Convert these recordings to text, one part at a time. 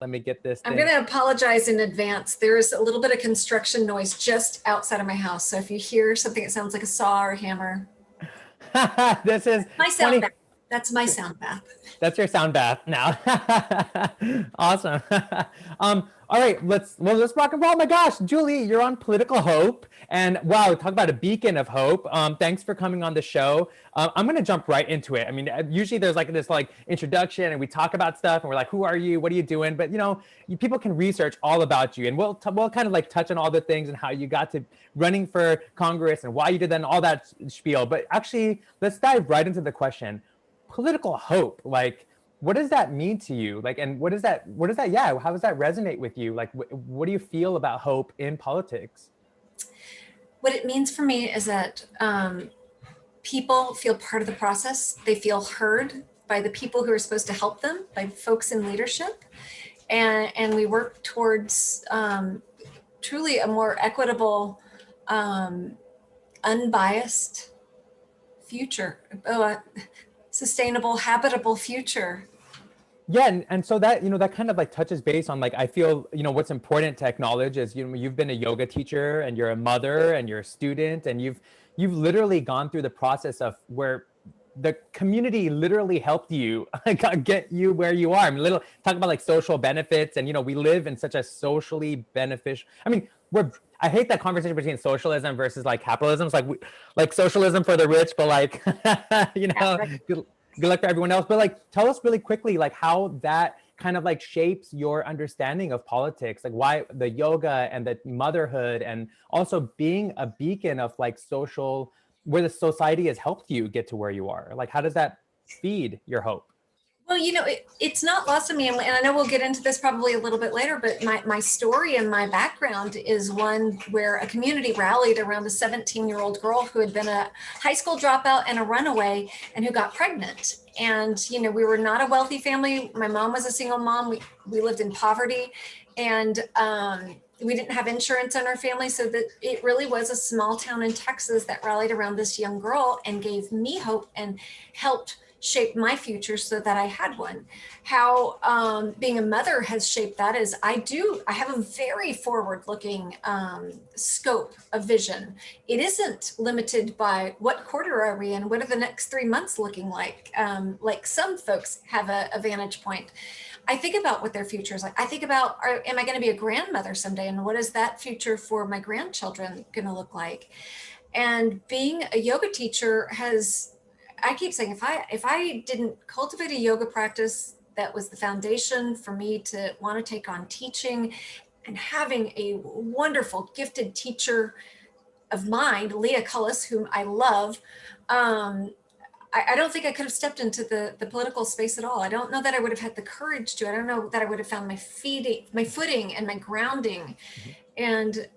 Let me get this I'm thing. going to apologize in advance. There is a little bit of construction noise just outside of my house. So if you hear something that sounds like a saw or a hammer, This is my sound 20. bath. That's my sound bath. That's your sound bath now. Awesome. All right, let's rock and roll. Oh my gosh, Julie, you're on Political Hope, and wow, talk about a beacon of hope. Thanks for coming on the show. I'm gonna jump right into it. I mean, usually there's like this like introduction, and we talk about stuff, and we're like, who are you? What are you doing? But people can research all about you, and we'll kind of like touch on all the things and how you got to running for Congress and why you did that and all that spiel. But actually, let's dive right into the question. Political hope, like, what does that mean to you? Like, and what does that yeah, how does that resonate with you? Like, what do you feel about hope in politics? What it means for me is that people feel part of the process. They feel heard by the people who are supposed to help them, by folks in leadership, and we work towards truly a more equitable, unbiased future, sustainable, habitable future. Yeah, and so that that kind of like touches base on like, I feel what's important to acknowledge is you've been a yoga teacher, and you're a mother, and you're a student, and you've literally gone through the process of where the community literally helped you get you where you are. I mean, talk about like social benefits, and we live in such a socially beneficial. I mean, I hate that conversation between socialism versus like capitalism. It's like socialism for the rich, but like Yeah, right. good luck for everyone else. But like, tell us really quickly, like how that kind of like shapes your understanding of politics, like why the yoga and the motherhood, and also being a beacon of like social, where the society has helped you get to where you are. Like, how does that feed your hope? Well, it's not lost on me, and I know we'll get into this probably a little bit later, but my story and my background is one where a community rallied around a 17-year-old girl who had been a high school dropout and a runaway, and who got pregnant. And, we were not a wealthy family. My mom was a single mom. We lived in poverty, and we didn't have insurance on our family. So that it really was a small town in Texas that rallied around this young girl and gave me hope and helped shape my future so that I had one. How being a mother has shaped that is I have a very forward-looking scope of vision. It isn't limited by what quarter are we in, what are the next 3 months looking like some folks have a vantage point. I think about what their future is like. I think about, am I going to be a grandmother someday, and what is that future for my grandchildren going to look like? And being a yoga teacher I keep saying, if I didn't cultivate a yoga practice that was the foundation for me to want to take on teaching, and having a wonderful gifted teacher of mine, Leah Cullis, whom I love, I don't think I could have stepped into the political space at all. I don't know that I would have had the courage to. I don't know that I would have found my footing and my grounding. Mhm. And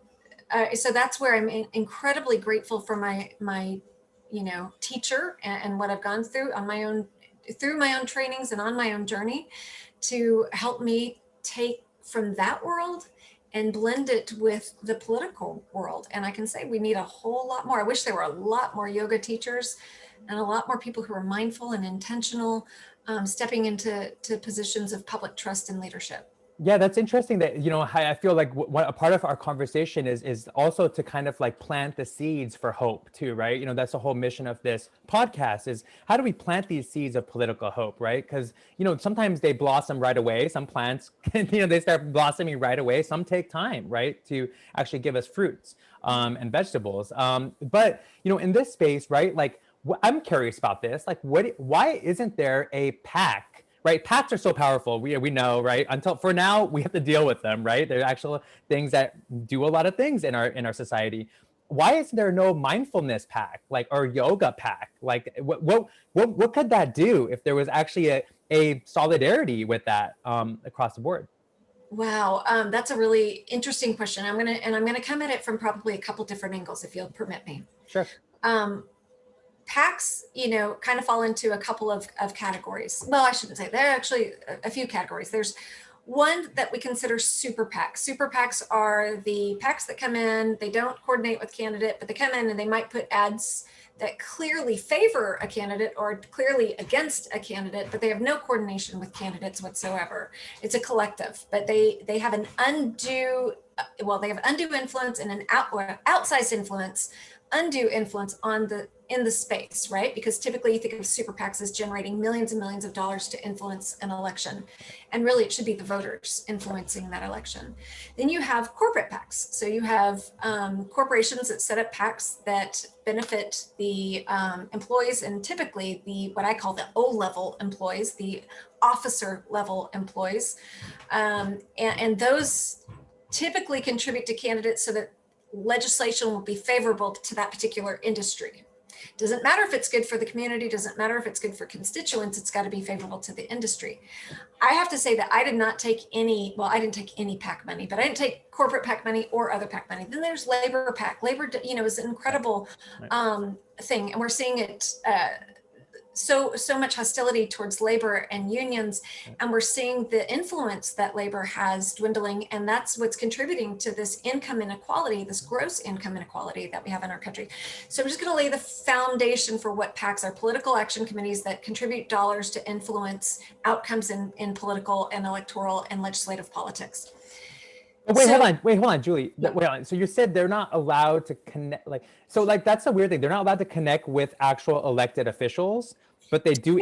so that's where I'm incredibly grateful for my teacher, and what I've gone through through my own trainings and on my own journey, to help me take from that world and blend it with the political world. And I can say we need a whole lot more. I wish there were a lot more yoga teachers and a lot more people who are mindful and intentional, stepping into positions of public trust and leadership. Yeah, that's interesting that, I feel like what a part of our conversation is also to kind of like plant the seeds for hope too, right? That's the whole mission of this podcast, is how do we plant these seeds of political hope, right? Because, sometimes they blossom right away. Some plants, they start blossoming right away. Some take time, right, to actually give us fruits and vegetables. But, in this space, right, like I'm curious about this, like why isn't there a pack? Right, PACs are so powerful. We know, right? Until for now, we have to deal with them. Right, they're actual things that do a lot of things in our society. Why is there no mindfulness pack, like, or yoga pack? Like, what could that do if there was actually a solidarity with that across the board? Wow, that's a really interesting question. I'm gonna come at it from probably a couple different angles, if you'll permit me. Sure. Um, PACs, kind of fall into a couple of categories. Well, I shouldn't say. There are actually a few categories. There's one that we consider super PACs. Super PACs are the PACs that come in, they don't coordinate with candidate, but they come in and they might put ads that clearly favor a candidate or clearly against a candidate, but they have no coordination with candidates whatsoever. It's a collective, but they have an undue, they have undue influence and an outsized influence, undue influence in the space, right? Because typically you think of super PACs as generating millions and millions of dollars to influence an election. And really it should be the voters influencing that election. Then you have corporate PACs. So you have corporations that set up PACs that benefit the employees, and typically what I call the O-level employees, the officer level employees. And those typically contribute to candidates so that legislation will be favorable to that particular industry. Doesn't matter if it's good for the community, doesn't matter if it's good for constituents, it's got to be favorable to the industry. I have to say that I didn't take any PAC money, but I didn't take corporate PAC money or other PAC money. Then there's labor PAC. Labor, is an incredible thing. And we're seeing it, so much hostility towards labor and unions, and we're seeing the influence that labor has dwindling, and that's what's contributing to this income inequality, this gross income inequality that we have in our country. So I'm just going to lay the foundation for what PACs are: political action committees that contribute dollars to influence outcomes in political and electoral and legislative politics. Hold on, Julie. Yeah. Wait on. So you said they're not allowed to connect, that's a weird thing. They're not allowed to connect with actual elected officials, but they do.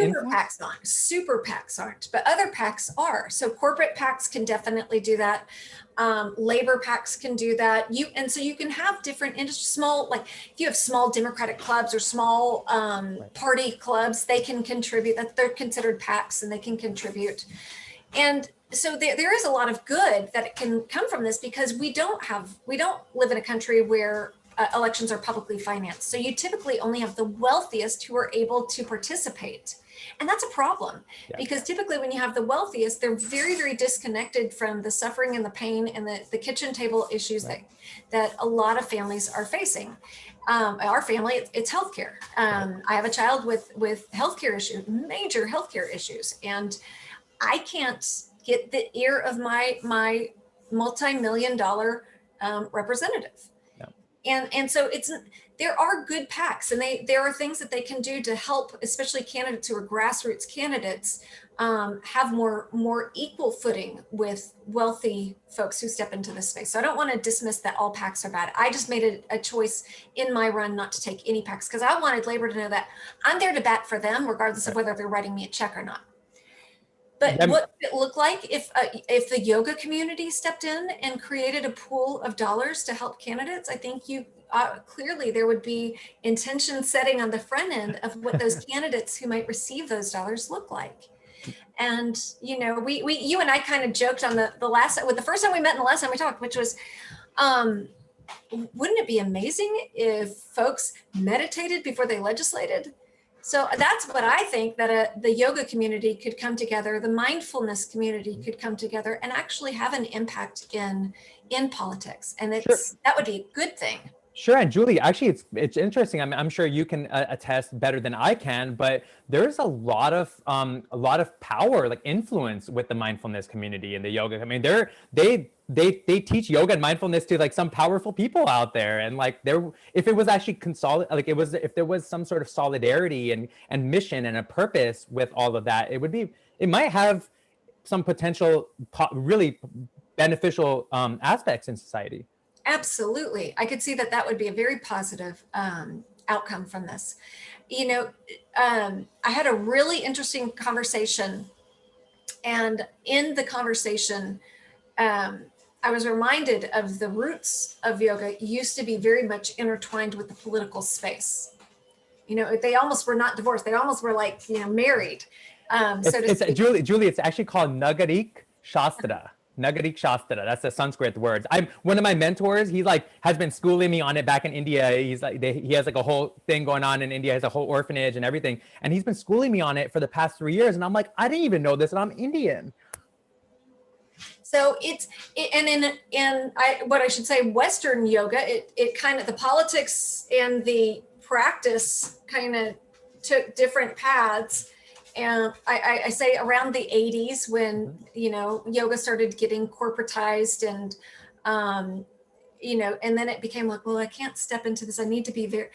Super PACs aren't, but other PACs are. So corporate PACs can definitely do that. Labor PACs can do that. So you can have different small, like if you have small Democratic clubs or small party clubs, they can contribute. That they're considered PACs, and they can contribute. And so there is a lot of good that it can come from this, because we don't live in a country where elections are publicly financed. So you typically only have the wealthiest who are able to participate. And that's a problem, because typically when you have the wealthiest, they're very, very disconnected from the suffering and the pain and the kitchen table issues that a lot of families are facing. Our family, it's healthcare. I have a child with healthcare issues, major healthcare issues, and I can't get the ear of my multi-million-dollar representative. And so there are good PACs, and there are things that they can do to help, especially candidates who are grassroots candidates, have more equal footing with wealthy folks who step into this space. So I don't want to dismiss that all PACs are bad. I just made a choice in my run not to take any PACs, because I wanted labor to know that I'm there to bat for them, regardless of whether they're writing me a check or not. But what would it look like if the yoga community stepped in and created a pool of dollars to help candidates? I think clearly there would be intention setting on the front end of what those candidates who might receive those dollars look like. And you and I kind of joked on the first time we met and the last time we talked, which was, wouldn't it be amazing if folks meditated before they legislated? So that's what I think, that the yoga community could come together, the mindfulness community could come together and actually have an impact in politics. And that would be a good thing. Sure. And Julie, actually, it's interesting. I'm sure you can attest better than I can, but there's a lot of power, like influence, with the mindfulness community and the yoga. I mean, they teach yoga and mindfulness to like some powerful people out there. And like if it was actually if there was some sort of solidarity and mission and a purpose with all of that, it might have some potential really beneficial aspects in society. Absolutely. I could see that would be a very positive outcome from this. I had a really interesting conversation, and in the conversation, I was reminded of the roots of yoga used to be very much intertwined with the political space. They almost were not divorced. They almost were like, married. Julie, it's actually called Nagarik Shastra. Nagarik Shastra. That's the Sanskrit words. One of my mentors. He has been schooling me on it back in India. He has a whole thing going on in India. He has a whole orphanage and everything. And he's been schooling me on it for the past 3 years. And I'm like, I didn't even know this, and I'm Indian. So what I should say, Western yoga, it kind of, the politics and the practice kind of took different paths. And I say around the 80s when, yoga started getting corporatized and, and then it became like, well, I can't step into this. I need to be there,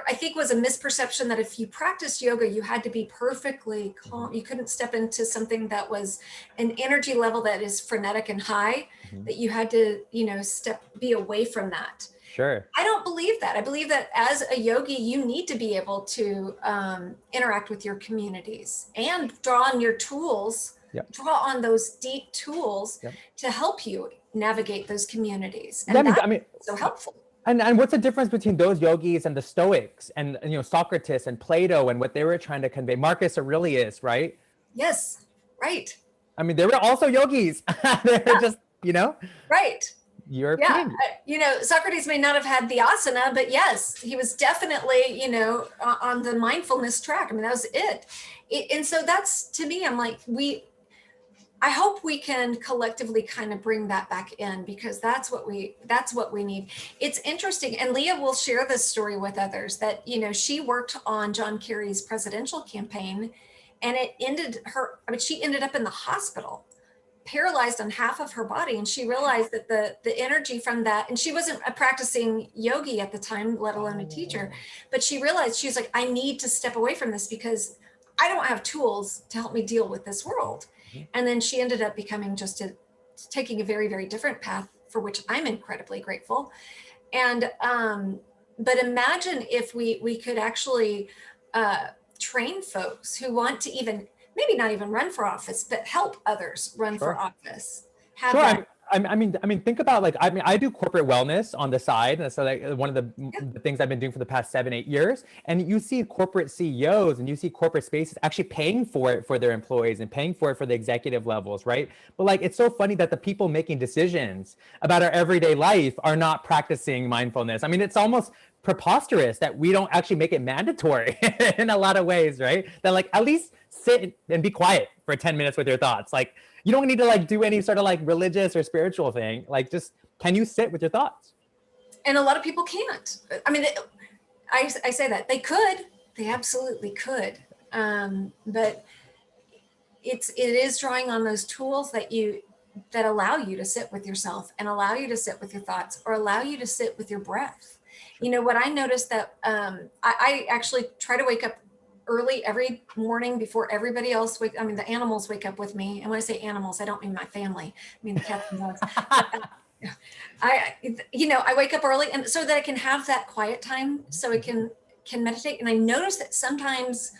I think was a misperception that if you practiced yoga, you had to be perfectly calm. You couldn't step into something that was an energy level that is frenetic and high, that you had to, be away from that. Sure. I don't believe that. I believe that as a yogi, you need to be able to interact with your communities and draw on your tools, draw on those deep tools to help you navigate those communities. And that's so helpful. And what's the difference between those yogis and the Stoics and Socrates and Plato and what they were trying to convey? Marcus Aurelius, right? Yes, right. I mean, they were also yogis. They were just, right. European. Socrates may not have had the asana, but yes, he was definitely, on the mindfulness track. I mean, that was it. And so that's, to me, I'm like, I hope we can collectively kind of bring that back in, because that's what we need. It's interesting. And Leah will share this story with others that, she worked on John Kerry's presidential campaign, and she ended up in the hospital, paralyzed on half of her body. And she realized that the energy from that, and she wasn't a practicing yogi at the time, let alone a teacher, but she realized, she was like, I need to step away from this because I don't have tools to help me deal with this world. And then she ended up becoming taking a very, very different path, for which I'm incredibly grateful. And, but imagine if we could actually train folks who want to maybe not even run for office, but help others run for office. I mean, think about I do corporate wellness on the side. And so one of the things I've been doing for the past 7-8 years, and you see corporate CEOs and you see corporate spaces actually paying for it for their employees and paying for it for the executive levels, right? But it's so funny that the people making decisions about our everyday life are not practicing mindfulness. I mean, it's almost preposterous that we don't actually make it mandatory in a lot of ways, right? That at least sit and be quiet for 10 minutes with your thoughts. You don't need to do any sort of religious or spiritual thing. Just, can you sit with your thoughts? And a lot of people can't. I mean, I say that they absolutely could. But it is drawing on those tools that allow you to sit with yourself and allow you to sit with your thoughts, or allow you to sit with your breath. What I noticed that I actually try to wake up early every morning before everybody else the animals wake up with me. And when I say animals, I don't mean my family. I mean the cats and dogs. I wake up early, and so that I can have that quiet time, so I can meditate. And I notice that sometimes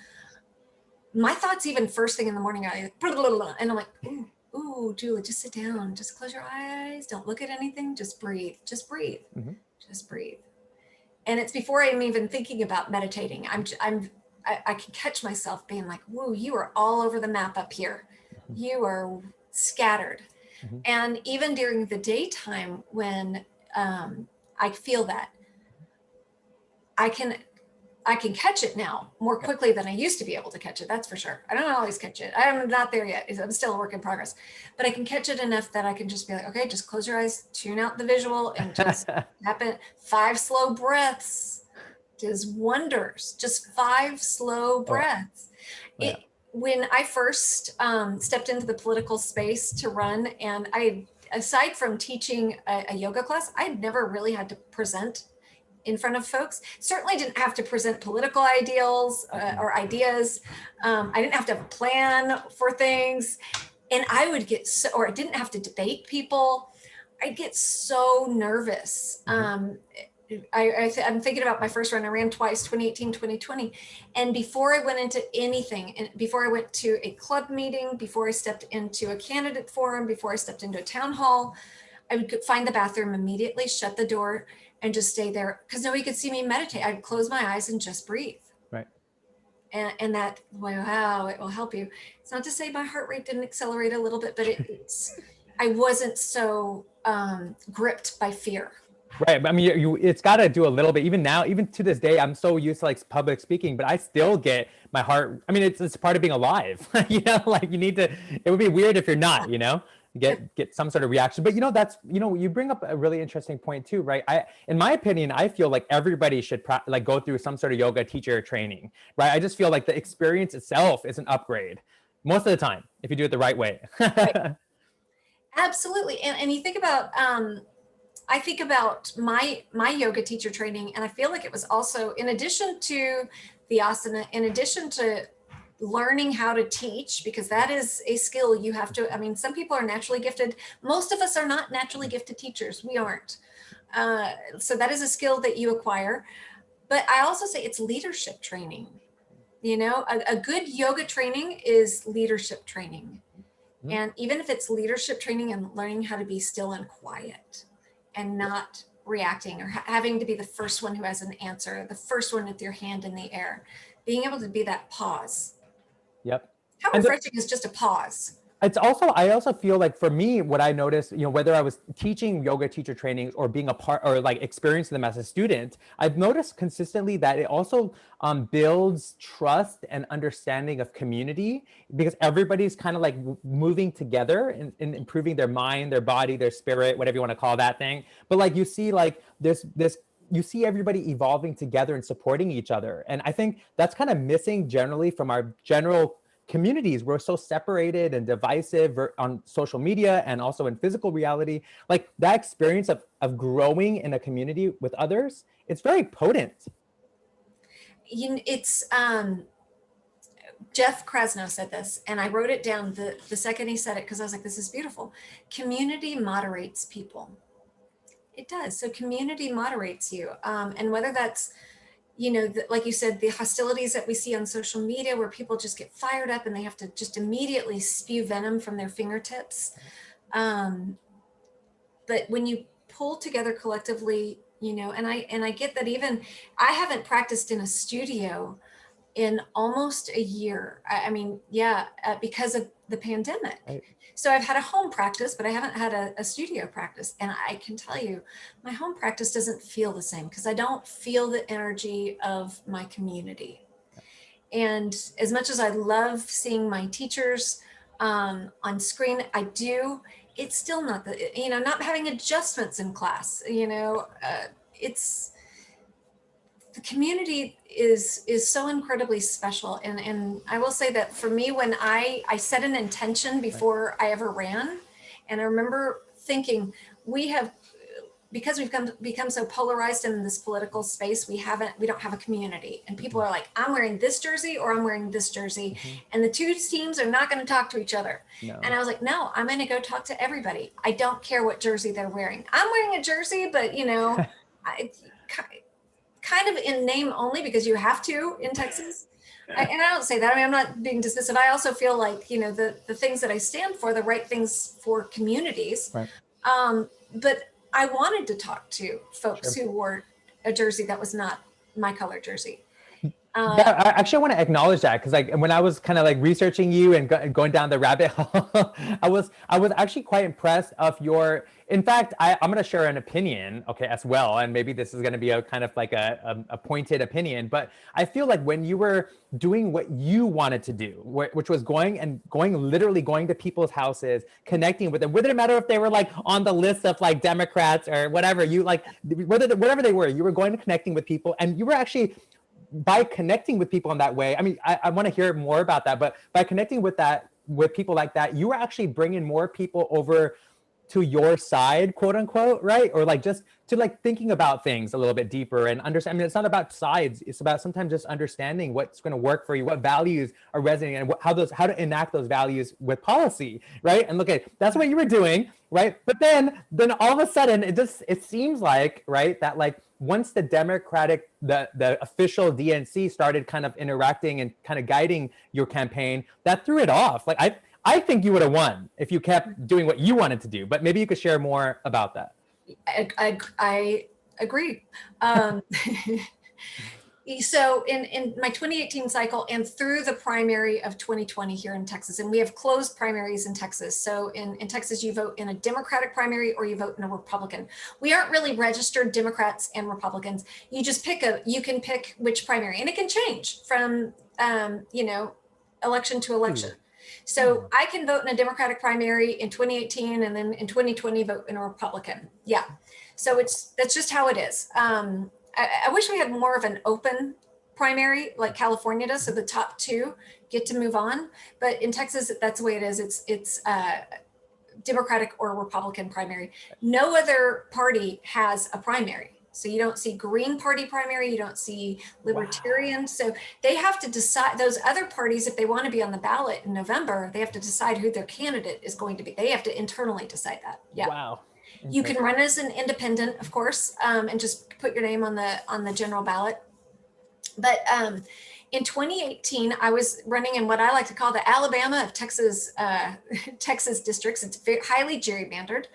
my thoughts, even first thing in the morning, and I'm like, ooh, Julie, just sit down, just close your eyes, don't look at anything, just breathe, just breathe. And it's before I'm even thinking about meditating. I can catch myself being like, whoa, you are all over the map up here. You are scattered. And even during the daytime, when I feel that, I can catch it now more quickly than I used to be able to catch it. That's for sure. I don't always catch it. I'm not there yet. I'm still a work in progress, but I can catch it enough that I can just be like, okay, just close your eyes, tune out the visual, and just happen 5 slow breaths. Does wonders. Just 5 slow breaths. When I first stepped into the political space to run, and aside from teaching a yoga class, I had never really had to present in front of folks. Certainly didn't have to present political ideals or ideas. I didn't have to have a plan for things. And I would get or I didn't have to debate people. I'd get so nervous. I'm thinking about my first run. I ran twice, 2018, 2020. And before I went into anything, and before I went to a club meeting, before I stepped into a candidate forum, before I stepped into a town hall, I would find the bathroom immediately, shut the door, and just stay there, because nobody could see me meditate. I'd close my eyes and just breathe. Right. And that, wow, it will help you. It's not to say my heart rate didn't accelerate a little bit, but I wasn't so gripped by fear. Right. I mean, it's got to do a little bit. Even now, even to this day, I'm so used to public speaking, but I still get my heart. I mean, it's part of being alive. You need to. It would be weird if you're not. Get some sort of reaction. But that's you bring up a really interesting point too, right? In my opinion, I feel like everybody should go through some sort of yoga teacher training, right? I just feel like the experience itself is an upgrade most of the time if you do it the right way. Right. Absolutely, and you think about. I think about my yoga teacher training, and I feel like it was also, in addition to the asana, in addition to learning how to teach, because that is a skill you have to, I mean, some people are naturally gifted. Most of us are not naturally gifted teachers. We aren't. So that is a skill that you acquire. But I also say it's leadership training. You know, a good yoga training is leadership training. Mm-hmm. And even if it's leadership training and learning how to be still and quiet and not reacting or having to be the first one who has an answer, the first one with your hand in the air, being able to be that pause. Yep. How refreshing is just a pause. It's also, I also feel like for me, what I noticed, you know, whether I was teaching yoga teacher trainings or being a part or like experiencing them as a student, I've noticed consistently that it also builds trust and understanding of community, because everybody's kind of like moving together and improving their mind, their body, their spirit, whatever you want to call that thing. But like you see like this you see everybody evolving together and supporting each other. And I think that's kind of missing generally from our general communities. We're so separated and divisive on social media and also in physical reality. Like that experience of growing in a community with others, it's very potent. It's Jeff Krasno said this, and I wrote it down the second he said it, because I was like, this is beautiful. Community moderates people. It does. So community moderates you. And whether that's, you know, like you said, the hostilities that we see on social media where people just get fired up and they have to just immediately spew venom from their fingertips. But when you pull together collectively, you know, and I get that even I haven't practiced in a studio in almost a year. I mean, because of the pandemic. Right. So I've had a home practice, but I haven't had a studio practice. And I can tell you, my home practice doesn't feel the same because I don't feel the energy of my community. And as much as I love seeing my teachers on screen, I do, it's still not the, you know, not having adjustments in class, you know, it's, the community is so incredibly special. And I will say that for me, when I set an intention before I ever ran, and I remember thinking, because we've become so polarized in this political space, we don't have a community. And people are like, I'm wearing this jersey or I'm wearing this jersey. Mm-hmm. And the two teams are not going to talk to each other. No. And I was like, no, I'm going to go talk to everybody. I don't care what jersey they're wearing. I'm wearing a jersey, but you know, kind of in name only, because you have to in Texas. And I don't say that, I mean, I'm not being dismissive. I also feel like, you know, the things that I stand for, the right things for communities. Right. But I wanted to talk to folks who wore a jersey that was not my color jersey. I actually want to acknowledge that, because like when I was kind of like researching you and going down the rabbit hole, I was actually quite impressed of your. In fact, I'm going to share an opinion, okay, as well, and maybe this is going to be a kind of like a pointed opinion, but I feel like when you were doing what you wanted to do, which was literally going to people's houses, connecting with them, whether it matter if they were like on the list of like Democrats or whatever, you like whatever they were, you were going to connecting with people, and you were actually. By connecting with people in that way, I mean, I want to hear more about that, but by connecting with people like that, you were actually bringing more people over to your side, quote unquote, right? Or like just to like thinking about things a little bit deeper and understand. I mean, it's not about sides. It's about sometimes just understanding what's going to work for you, what values are resonating, and how to enact those values with policy, right? And look at that's what you were doing, right? But then all of a sudden, it seems like, right, that like once the Democratic, the official DNC started kind of interacting and kind of guiding your campaign, that threw it off. Like I think you would have won if you kept doing what you wanted to do, but maybe you could share more about that. I agree. So in my 2018 cycle and through the primary of 2020 here in Texas, and we have closed primaries in Texas. So in Texas, you vote in a Democratic primary or you vote in a Republican. We aren't really registered Democrats and Republicans. You just you can pick which primary, and it can change from, you know, election to election. So I can vote in a Democratic primary in 2018 and then in 2020 vote in a Republican. Yeah. So that's just how it is. I wish we had more of an open primary like California does, so the top two get to move on. But in Texas, that's the way it is. It's Democratic or Republican primary. No other party has a primary. So you don't see Green Party primary, you don't see Libertarian. Wow. So they have to decide, those other parties, if they want to be on the ballot in November, they have to decide who their candidate is going to be. They have to internally decide that. Yeah. Wow. You can run as an independent, of course, and just put your name on the general ballot. But in 2018, I was running in what I like to call the Alabama of Texas, Texas districts. It's very highly gerrymandered.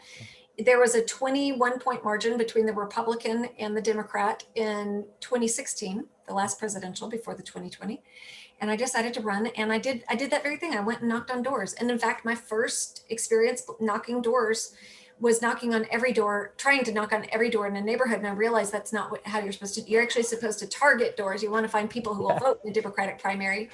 There was a 21-point margin between the Republican and the Democrat in 2016, the last presidential before the 2020. And I decided to run, and I did that very thing. I went and knocked on doors. And in fact, my first experience knocking doors was knocking on every door, trying to knock on every door in a neighborhood. And I realized that's not how you're supposed to. You're actually supposed to target doors. You want to find people who will vote in the Democratic primary,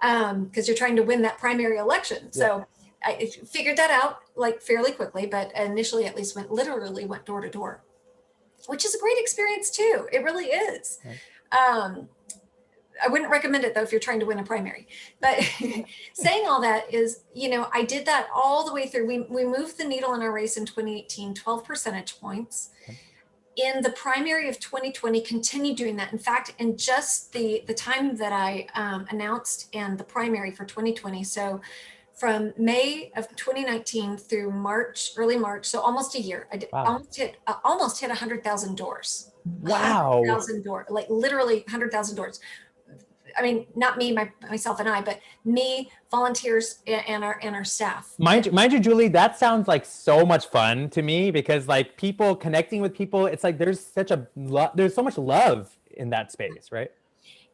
because you're trying to win that primary election. Yeah. So I figured that out like fairly quickly, but initially at least literally went door to door, which is a great experience too. It really is. Right. I wouldn't recommend it though if you're trying to win a primary. But saying all that is, I did that all the way through. We moved the needle in our race in 2018, 12 percentage points. Okay. In the primary of 2020, continued doing that. In fact, in just the time that I announced and the primary for 2020, so from May of 2019 through early March, so almost a year, I did, wow. almost hit 100,000 doors. Wow. 100,000 doors, like literally 100,000 doors. I mean, not me, myself and I, but me, volunteers, and our staff. Mind you, Julie, that sounds like so much fun to me, because like people connecting with people, it's like there's so much love in that space, right?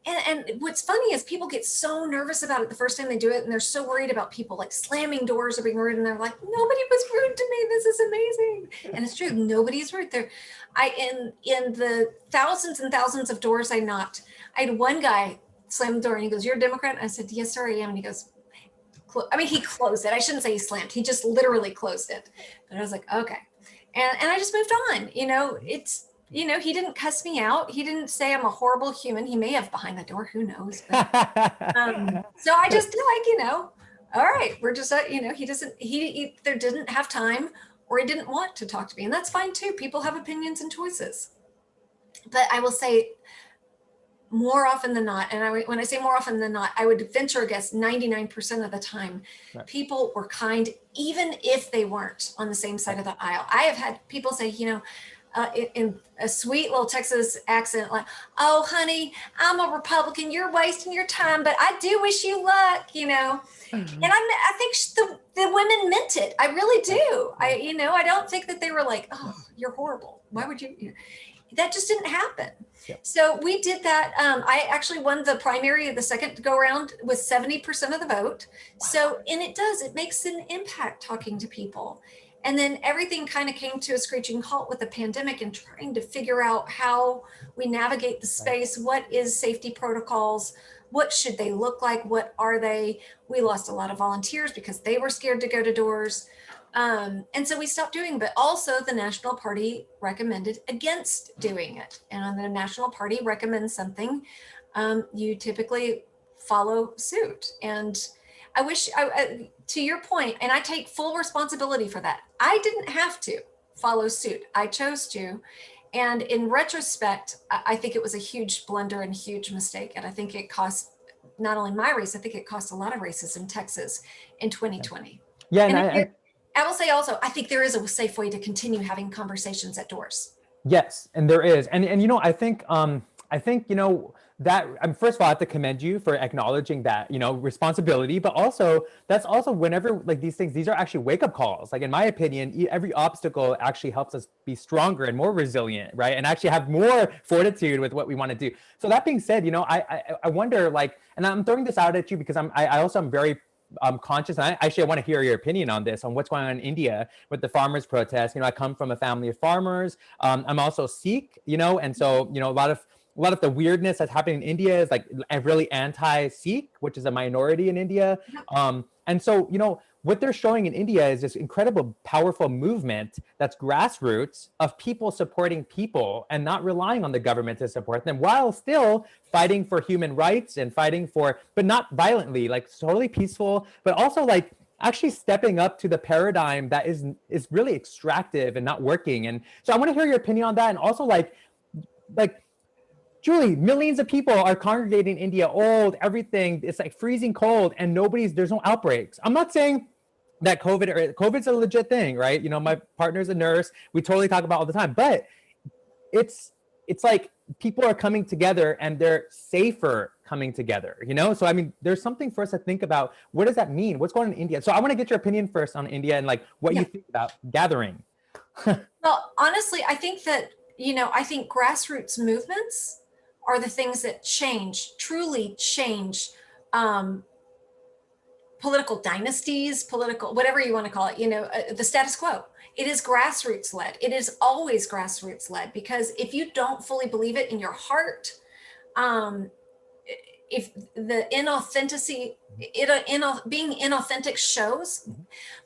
And what's funny is people get so nervous about it the first time they do it, and they're so worried about people like slamming doors or being rude, and they're like, nobody was rude to me. This is amazing. And it's true, nobody's rude there. In the thousands and thousands of doors I knocked, I had one guy slam the door and he goes, "You're a Democrat?" And I said, "Yes, sir, I am." And he goes, he closed it. I shouldn't say he slammed. He just literally closed it. But I was like, okay. And I just moved on. He didn't cuss me out. He didn't say I'm a horrible human. He may have behind the door. Who knows? But, so I just all right, we're just, he either didn't have time or he didn't want to talk to me. And that's fine too. People have opinions and choices. But I will say, more often than not, and when I say more often than not, I would venture a guess 99% of the time, right, people were kind, even if they weren't on the same side of the aisle. I have had people say, in a sweet little Texas accent, like, "Oh, honey, I'm a Republican. You're wasting your time, but I do wish you luck," Mm-hmm. And I think the women meant it. I really do. I don't think that they were like, "Oh, you're horrible. Why would you?" That just didn't happen. Yep. So we did that. I actually won the primary of the second go around with 70% of the vote. Wow. So, and it makes an impact talking to people. And then everything kind of came to a screeching halt with the pandemic and trying to figure out how we navigate the space. Right. What is safety protocols? What should they look like? What are they? We lost a lot of volunteers because they were scared to go to doors. And so we stopped doing, but also the National Party recommended against doing it. And when the National Party recommends something, you typically follow suit. And I wish, to your point, and I take full responsibility for that, I didn't have to follow suit. I chose to. And in retrospect, I think it was a huge blunder and huge mistake. And I think it cost not only my race, I think it cost a lot of races in Texas in 2020. Yeah, and I will say also, I think there is a safe way to continue having conversations at doors. Yes, and there is. And I think that first of all, I have to commend you for acknowledging that, responsibility, but also that's also whenever like these are actually wake up calls. Like in my opinion, every obstacle actually helps us be stronger and more resilient, right? And actually have more fortitude with what we want to do. So that being said, I wonder, like, and I'm throwing this out at you because I also am very conscious, and I want to hear your opinion on this, on what's going on in India with the farmers' protest. I come from a family of farmers. I'm also Sikh, and so a lot of the weirdness that's happening in India is like really anti-Sikh, which is a minority in India. And so what they're showing in India is this incredible, powerful movement that's grassroots of people supporting people and not relying on the government to support them, while still fighting for human rights and fighting for, but not violently, like totally peaceful, but also like actually stepping up to the paradigm that is really extractive and not working. And so I want to hear your opinion on that. And also like Julie, millions of people are congregating in India, old, everything. It's like freezing cold and there's no outbreaks. I'm not saying that COVID's a legit thing, right? You know, my partner's a nurse. We totally talk about all the time, but it's like people are coming together and they're safer coming together, you know? So, I mean, there's something for us to think about. What does that mean? What's going on in India? So I want to get your opinion first on India and like what you think about gathering. Well, honestly, I think that, I think grassroots movements are the things that truly change political dynasties, whatever you want to call it, the status quo. It is grassroots led. It is always grassroots led, because if you don't fully believe it in your heart, if the inauthenticity, being inauthentic shows,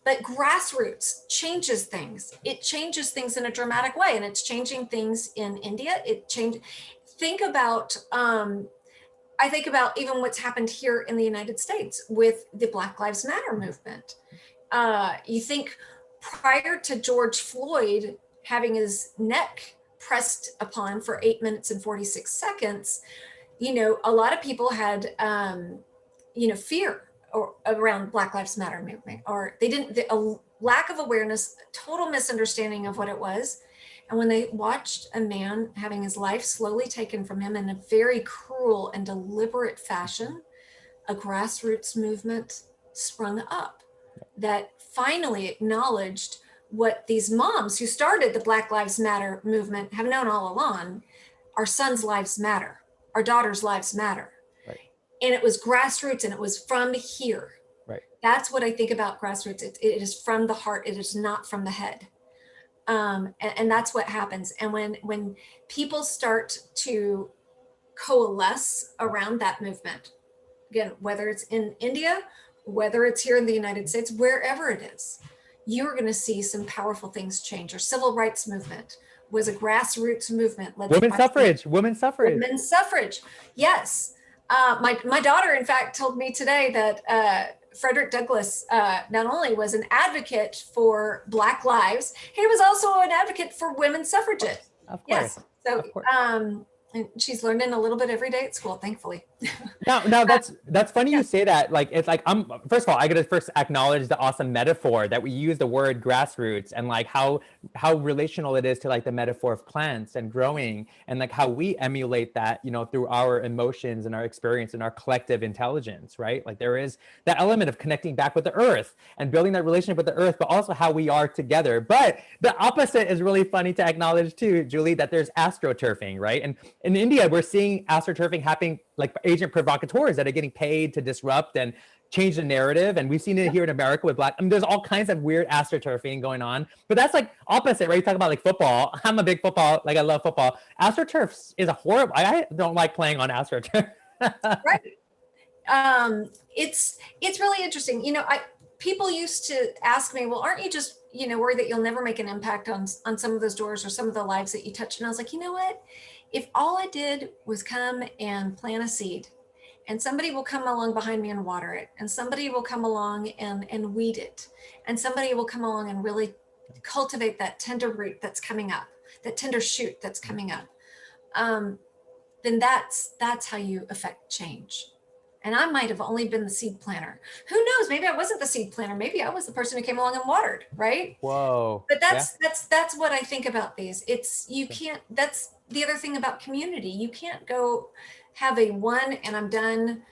but grassroots changes things. It changes things in a dramatic way, and it's changing things in India. I think about even what's happened here in the United States with the Black Lives Matter movement. You think prior to George Floyd having his neck pressed upon for 8 minutes and 46 seconds, a lot of people had, fear around Black Lives Matter movement, or a lack of awareness, total misunderstanding of what it was. And when they watched a man having his life slowly taken from him in a very cruel and deliberate fashion, a grassroots movement sprung up that finally acknowledged what these moms who started the Black Lives Matter movement have known all along. Our sons' lives matter. Our daughters' lives matter. Right. And it was grassroots, and it was from here. Right. That's what I think about grassroots. It is from the heart. It is not from the head. And that's what happens. And when people start to coalesce around that movement, again, whether it's in India, whether it's here in the United States, wherever it is, you're going to see some powerful things change. Our civil rights movement was a grassroots movement. Women's suffrage. Yes. My daughter, in fact, told me today that Frederick Douglass not only was an advocate for Black lives, he was also an advocate for women's suffrage. Of course. Yes. So, and she's learning a little bit every day at school, thankfully. Now that's funny you say that. Like, it's like, first of all, I gotta first acknowledge the awesome metaphor that we use the word grassroots, and like how relational it is to like the metaphor of plants and growing, and like how we emulate that, through our emotions and our experience and our collective intelligence, right? Like there is that element of connecting back with the earth and building that relationship with the earth, but also how we are together. But the opposite is really funny to acknowledge too, Julie, that there's astroturfing, right? And in India, we're seeing astroturfing happening, like agent provocateurs that are getting paid to disrupt and change the narrative. And we've seen it here in America with there's all kinds of weird astroturfing going on, but that's like opposite, right? You talk about like football. I'm a big football, like I love football. AstroTurf is a horrible, I don't like playing on AstroTurf. Right. It's really interesting. People used to ask me, well, aren't you just, worried that you'll never make an impact on some of those doors or some of the lives that you touch? And I was like, you know what? If all I did was come and plant a seed, and somebody will come along behind me and water it, and somebody will come along and weed it, and somebody will come along and really cultivate that tender root that's coming up, that tender shoot that's coming up, then that's how you affect change. And I might have only been the seed planter. Who knows? Maybe I wasn't the seed planter. Maybe I was the person who came along and watered, right? Whoa. But that's what I think about these. That's the other thing about community. You can't go have a one and I'm done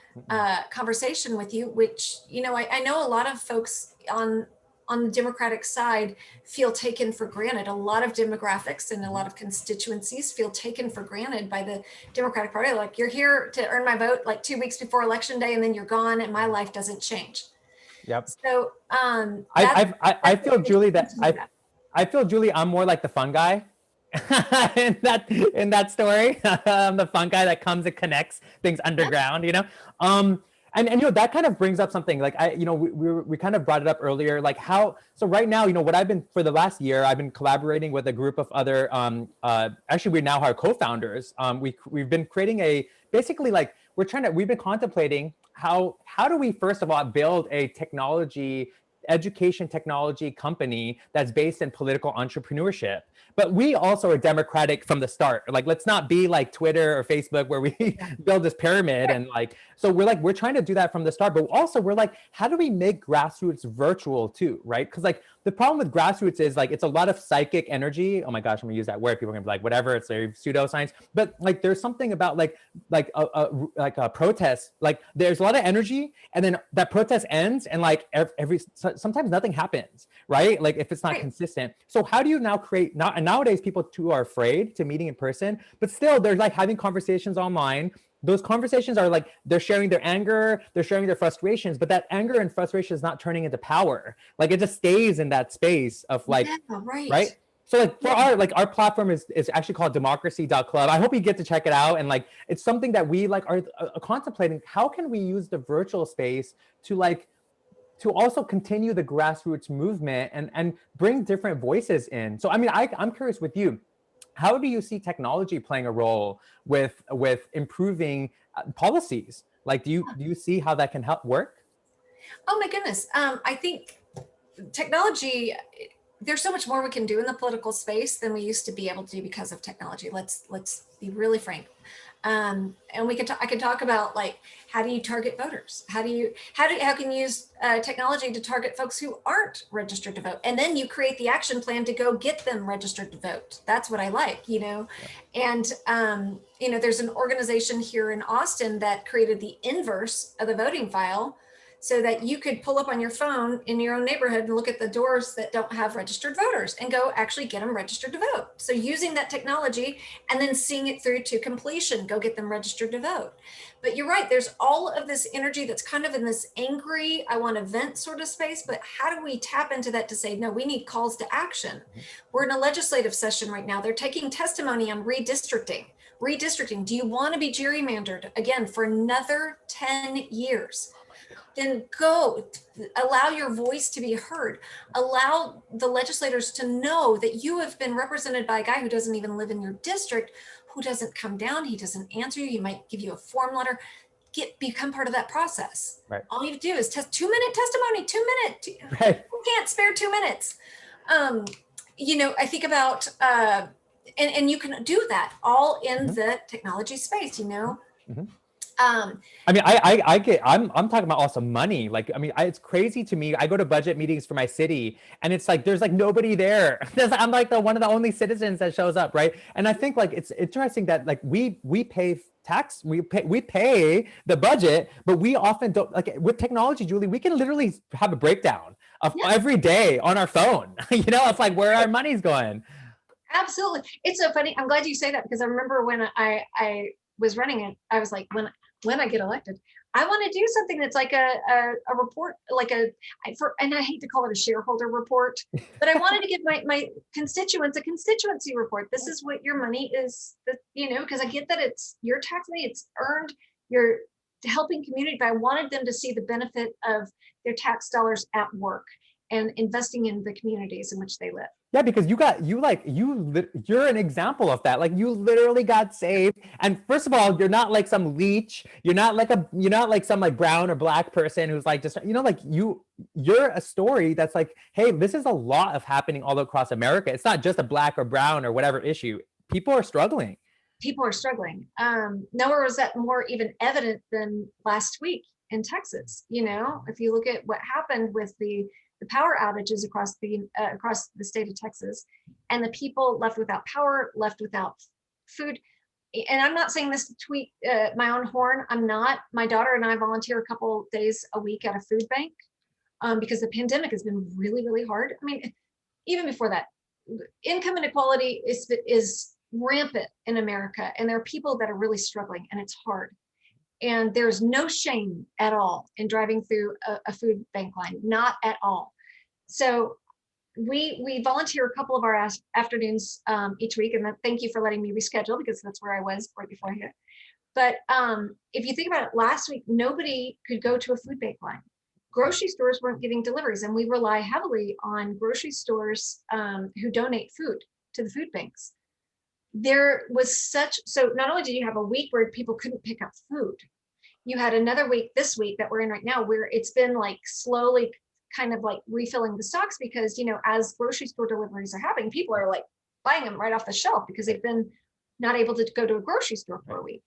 conversation with you, which, I know a lot of folks on the Democratic side feel taken for granted. A lot of demographics and a lot of constituencies feel taken for granted by the Democratic Party. Like, you're here to earn my vote like 2 weeks before election day, and then you're gone and my life doesn't change. Yep. So I feel, Julie, I feel, Julie, I'm more like the fun guy in that story. I'm the fun guy that comes and connects things underground, And that kind of brings up something like we kind of brought it up earlier, like so right now, what I've been for the last year, I've been collaborating with a group of other, actually we now are co-founders. We've been creating we've been contemplating how do we first of all build a technology education technology company that's based in political entrepreneurship. But we also are democratic from the start. Like, let's not be like Twitter or Facebook where we build this pyramid and like, so we're trying to do that from the start. But also we're like, how do we make grassroots virtual too, right? Because like the problem with grassroots is like it's a lot of psychic energy. Oh my gosh, I'm gonna use that word. People are gonna be like, whatever, it's very pseudoscience. But like there's something about like a protest. Like there's a lot of energy, and then that protest ends, and like sometimes nothing happens, right? Like if it's not consistent. So how do you now create? Nowadays people too are afraid to meeting in person, but still they're like having conversations online. Those conversations are like they're sharing their anger, they're sharing their frustrations, but that anger and frustration is not turning into power. Like it just stays in that space of like, right? So like for our platform is actually called democracy.club. I hope you get to check it out. And like, it's something that we like are contemplating. How can we use the virtual space to also continue the grassroots movement and bring different voices in? So, I mean, I'm curious with you, how do you see technology playing a role with improving policies? Like, do you see how that can help work? Oh my goodness. I think technology, there's so much more we can do in the political space than we used to be able to do because of technology. Let's be really frank. And I can talk about like, how do you target voters? How can you use technology to target folks who aren't registered to vote? And then you create the action plan to go get them registered to vote. That's what I like, you know? Yeah. And, you know, there's an organization here in Austin that created the inverse of the voting file, so that you could pull up on your phone in your own neighborhood and look at the doors that don't have registered voters and go actually get them registered to vote. So using that technology and then seeing it through to completion, go get them registered to vote. But you're right, there's all of this energy that's kind of in this angry, I want to vent sort of space, but how do we tap into that to say, no, we need calls to action. We're in a legislative session right now. They're taking testimony on redistricting. Do you want to be gerrymandered again for another 10 years? Then go allow your voice to be heard. Allow the legislators to know that you have been represented by a guy who doesn't even live in your district, who doesn't come down, he doesn't answer you, he might give you a form letter. Become part of that process. Right. All you have to do is 2-minute testimony, 2 minutes. Right. You can't spare 2 minutes. You know, I think about, and you can do that all in the technology space, you know. I mean, I'm talking about also money. Like, I mean, it's crazy to me. I go to budget meetings for my city and it's like, there's like nobody there. I'm like one of the only citizens that shows up. Right. And I think like, it's interesting that like we pay tax, we pay the budget, but we often don't, like with technology, Julie, we can literally have a breakdown of every day on our phone, you know, it's like where our money's going. Absolutely. It's so funny. I'm glad you say that, because I remember when I was running it, I was like, when I get elected, I want to do something that's like a report, like and I hate to call it a shareholder report, but I wanted to give my constituents a constituency report. This is what your money is, you know, because I get that it's your tax money, it's earned, you're helping community, but I wanted them to see the benefit of their tax dollars at work and investing in the communities in which they live. Yeah, because you're an example of that. Like you literally got saved. And first of all, you're not like some leech. You're not like some like brown or black person who's like just, you know, like you're a story that's like, hey, this is a lot of happening all across America. It's not just a black or brown or whatever issue. People are struggling. Nowhere was that more even evident than last week in Texas. You know, if you look at what happened with the power outages across the state of Texas, and the people left without power, left without food. And I'm not saying this to tweet my own horn. I'm not. My daughter and I volunteer a couple days a week at a food bank because the pandemic has been really, really hard. I mean, even before that, income inequality is rampant in America, and there are people that are really struggling, and it's hard. And there's no shame at all in driving through a food bank line, not at all. So we volunteer a couple of our afternoons each week, and thank you for letting me reschedule, because that's where I was right before here. But if you think about it, last week, nobody could go to a food bank line. Grocery stores weren't getting deliveries, and we rely heavily on grocery stores who donate food to the food banks. There was so not only did you have a week where people couldn't pick up food, you had another week, this week that we're in right now, where it's been like slowly kind of like refilling the stocks because, as grocery store deliveries are happening, people are like buying them right off the shelf because they've been not able to go to a grocery store for a week.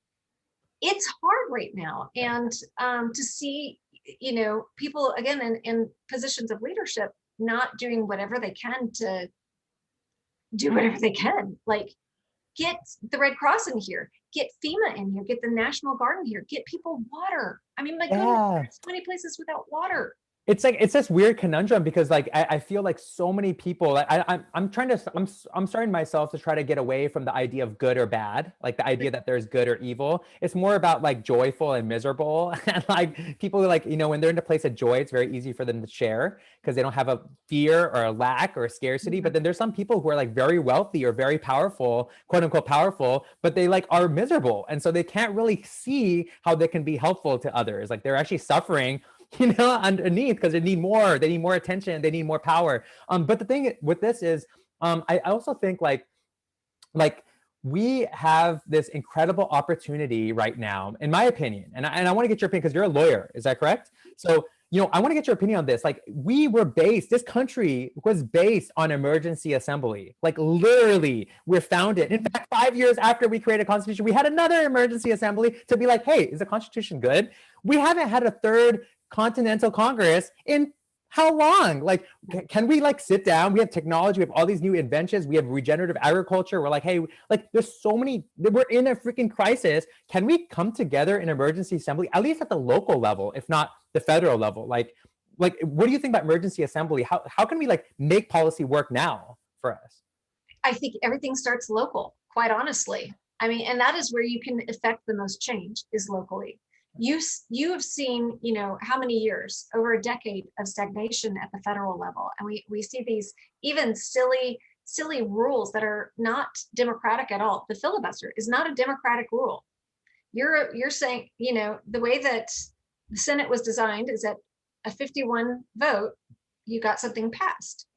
It's hard right now. And to see, people again in positions of leadership not doing whatever they can to do whatever they can, like get the Red Cross in here, get FEMA in here, get the National Guard in here, get people water. I mean, my goodness, there's so many places without water. It's like, it's this weird conundrum because like I feel like so many people, I'm starting myself to try to get away from the idea of good or bad, like the idea that there's good or evil. It's more about like joyful and miserable. And like people like, when they're in a place of joy, it's very easy for them to share because they don't have a fear or a lack or a scarcity. But then there's some people who are like very wealthy or very powerful, quote unquote powerful, but they like are miserable. And so they can't really see how they can be helpful to others. Like they're actually suffering underneath because they need more attention, they need more power. But the thing with this is, I also think like we have this incredible opportunity right now, in my opinion, and I want to get your opinion because you're a lawyer, is that correct? So, I want to get your opinion on this. Like this country was based on emergency assembly. Like literally, we're founded. In fact, 5 years after we created a constitution, we had another emergency assembly to be like, hey, is the constitution good? We haven't had a third Continental Congress in how long? Like, can we like sit down? We have technology, we have all these new inventions, we have regenerative agriculture. We're like, hey, like there's so many, we're in a freaking crisis. Can we come together in emergency assembly, at least at the local level, if not the federal level? Like what do you think about emergency assembly? How can we like make policy work now for us? I think everything starts local, quite honestly. I mean, and that is where you can affect the most change is locally. You have seen, how many years, over a decade of stagnation at the federal level. And we see these even silly rules that are not democratic at all. The filibuster is not a democratic rule. You're saying, the way that the Senate was designed is that a 51 vote, you got something passed.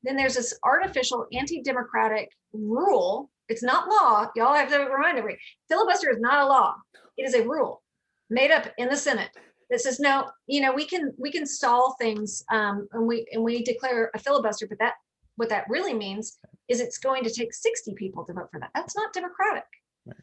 Then there's this artificial anti-democratic rule. It's not law. Y'all have to remind everybody, filibuster is not a law. It is a rule made up in the Senate that says, no, we can stall things and we declare a filibuster, but what that really means is it's going to take 60 people to vote for that. That's not democratic. Right.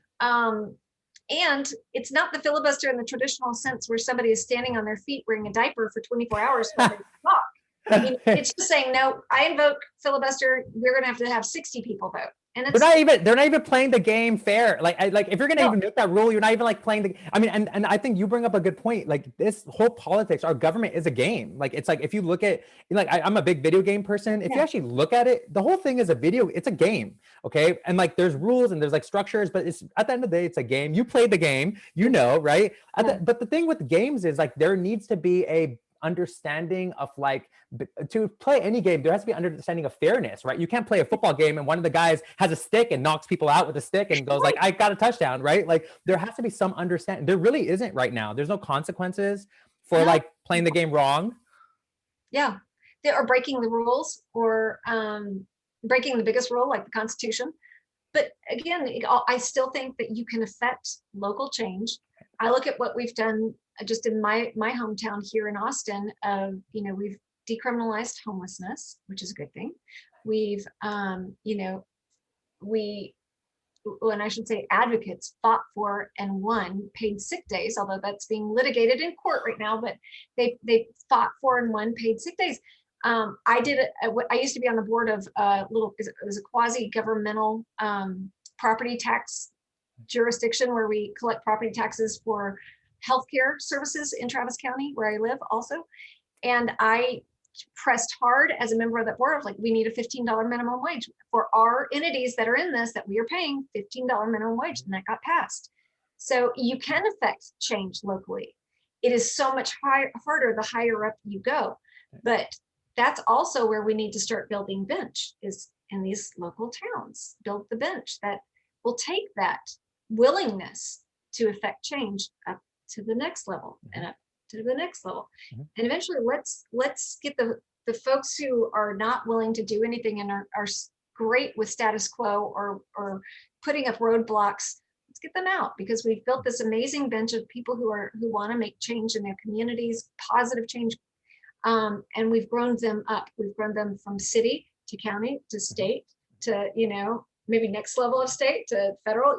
And it's not the filibuster in the traditional sense where somebody is standing on their feet wearing a diaper for 24 hours while they talk. It's just saying, no, I invoke filibuster. We're going to have 60 people vote. And they're not even playing the game fair. Like if you're gonna even make that rule, you're not even like playing the. I mean, and I think you bring up a good point. Like this whole politics, our government is a game. Like it's like if you look at like I'm a big video game person. If you actually look at it, the whole thing is it's a game. Okay, and like there's rules and there's like structures, but it's at the end of the day, it's a game. You played the game, right? But the thing with games is like there needs to be a understanding of like to play any game, there has to be understanding of fairness, right? You can't play a football game and one of the guys has a stick and knocks people out with a stick and goes like, I got a touchdown, right? Like there has to be some understanding. There really isn't right now. There's no consequences for like playing the game wrong. Yeah, they are breaking the rules or breaking the biggest rule like the Constitution. But again, I still think that you can affect local change. I look at what we've done just in my hometown here in Austin. We've decriminalized homelessness, which is a good thing. We've, and I should say advocates fought for and won paid sick days, although that's being litigated in court right now, but they fought for and won paid sick days. I used to be on the board of it was a quasi-governmental property tax jurisdiction where we collect property taxes for healthcare services in Travis County, where I live also. And I pressed hard as a member of that board of like, we need a $15 minimum wage for our entities that are in this, that we are paying $15 minimum wage, and that got passed. So you can affect change locally. It is so much harder the higher up you go. But that's also where we need to start building bench, is in these local towns. Build the bench that will take that willingness to affect change up to the next level and up to the next level. And eventually let's get the folks who are not willing to do anything and are great with status quo or putting up roadblocks. Let's get them out, because we've built this amazing bench of people who want to make change in their communities, positive change. And we've grown them up. We've grown them from city to county to state to, maybe next level of state to federal,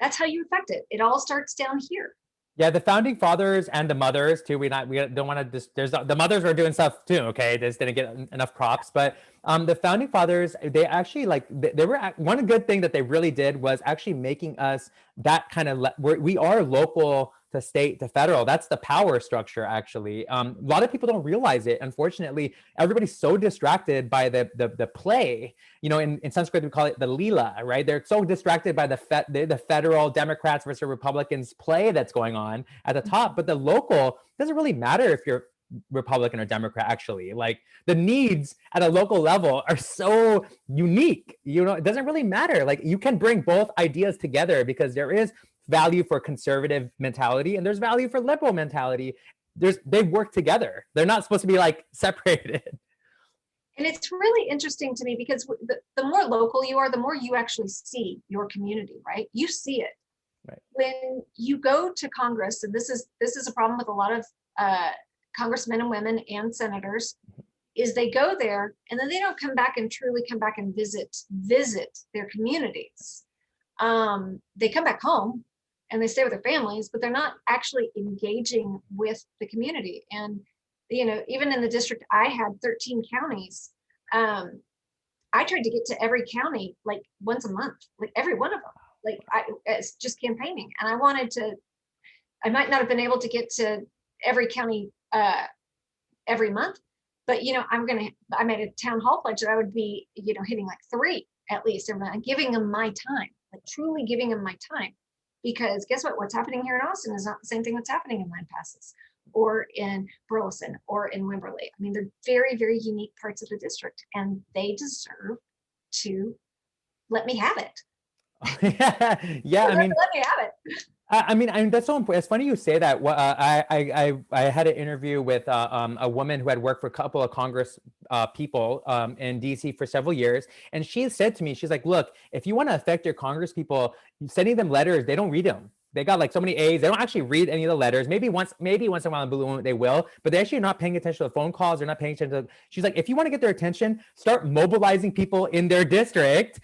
that's how you affect it. It all starts down here. Yeah, the founding fathers and the mothers too. We don't want to just, there's the mothers were doing stuff too. Okay, they just didn't get enough props. But the founding fathers, they actually they were one good thing that they really did was actually making us that kind of we are local to state to federal. That's the power structure actually. A lot of people don't realize it. Unfortunately, everybody's so distracted by the play. In Sanskrit we call it the Leela, right? They're so distracted by the federal Democrats versus Republicans play that's going on at the top, but the local doesn't really matter if you're Republican or Democrat. Actually, like the needs at a local level are so unique. It doesn't really matter. Like you can bring both ideas together because there is value for conservative mentality and there's value for liberal mentality. They work together. They're not supposed to be like separated. And it's really interesting to me because the more local you are, the more you actually see your community, right? You see it. Right. When you go to Congress, and this is a problem with a lot of congressmen and women and senators, is they go there and then they don't come back and truly come back and visit their communities. They come back home and they stay with their families, but they're not actually engaging with the community. And, even in the district, I had 13 counties. I tried to get to every county like once a month, like every one of them, it's just campaigning. And I might not have been able to get to every county every month, but, I made a town hall pledge that I would be, hitting like 3 at least, and giving them my time, like truly giving them my time. Because guess what? What's happening here in Austin is not the same thing that's happening in Land Passes or in Burleson or in Wimberley. I mean, they're very, very unique parts of the district, and they deserve to let me have it. Yeah. Let me have it. I mean, that's so important. It's funny you say that. I had an interview with a woman who had worked for a couple of Congress people in DC for several years. And she said to me, she's like, look, if you want to affect your Congress people, sending them letters, they don't read them. They got like so many A's. They don't actually read any of the letters. Maybe once in a while in Blue Moon they will, but they're actually not paying attention to the phone calls. They're not paying attention to. She's like, if you want to get their attention, start mobilizing people in their district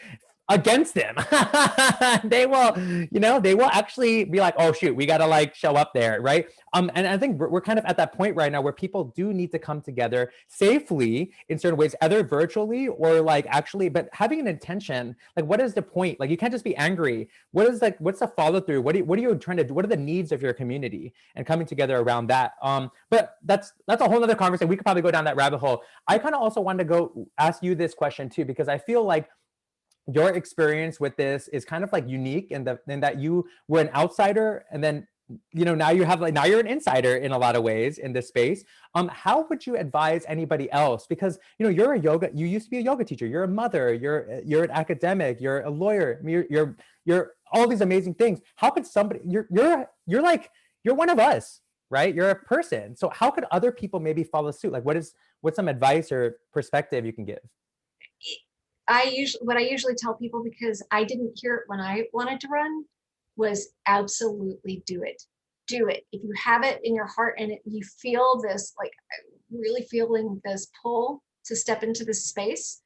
against them. They will actually be like, oh shoot, we gotta like show up there, right? And I think we're kind of at that point right now where people do need to come together safely in certain ways, either virtually or like actually, but having an intention. Like, what is the point? Like, you can't just be angry. What's the follow through? What are you trying to do? What are the needs of your community and coming together around that? But that's a whole other conversation. We could probably go down that rabbit hole. I kind of also wanted to go ask you this question too, because I feel like your experience with this is kind of like unique in that you were an outsider, and then now you're an insider in a lot of ways in this space. How would you advise anybody else? Because you used to be a yoga teacher, you're a mother, you're an academic, you're a lawyer, you're all these amazing things. How could somebody you're one of us, right? You're a person. So how could other people maybe follow suit? Like what's some advice or perspective you can give? What I usually tell people, because I didn't hear it when I wanted to run, was absolutely do it. Do it. If you have it in your heart and you feel this, like really feeling this pull to step into this space.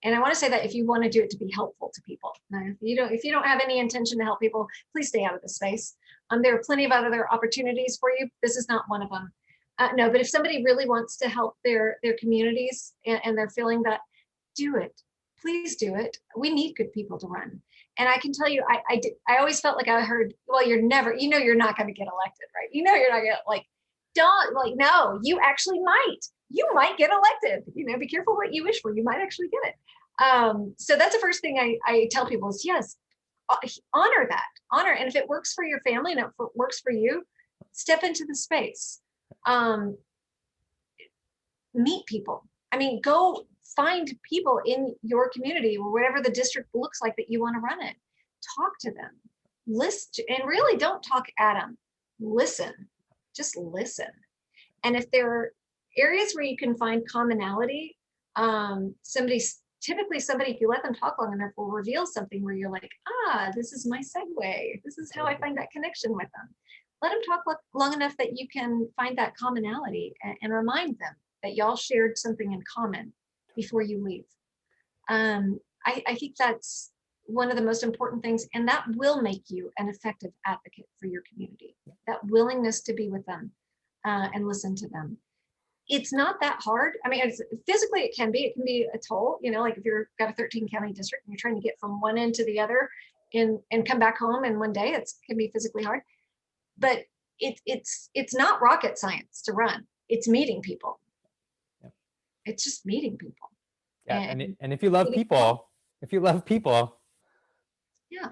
And I want to say that if you want to do it to be helpful to people, if you don't have any intention to help people, please stay out of the space. There are plenty of other opportunities for you. This is not one of them. No, but if somebody really wants to help their communities and they're feeling that, do it. Please do it. We need good people to run. And I can tell you, I always felt like I heard, well, you're not going to get elected, right? You're not going to no, you actually might. You might get elected. Be careful what you wish for. You might actually get it. So that's the first thing I tell people is, yes, honor that. Honor. And if it works for your family and it works for you, step into the space. Meet people. I mean, go find people in your community or whatever the district looks like that you want to run it. Talk to them, listen, and really don't talk at them. Listen, just listen. And if there are areas where you can find commonality, somebody, if you let them talk long enough, will reveal something where you're like, this is my segue. This is how I find that connection with them. let them talk long enough that you can find that commonality and remind them that y'all shared something in common before you leave. I think that's one of the most important things, and that will make you an effective advocate for your community. That willingness to be with them and listen to them. It's not that hard. I mean, physically it can be a toll, like if you've got a 13 county district and you're trying to get from one end to the other and come back home in one day, it can be physically hard. But it's not rocket science to run. It's meeting people. Yep. It's just meeting people. Yeah, and if you love people, yeah,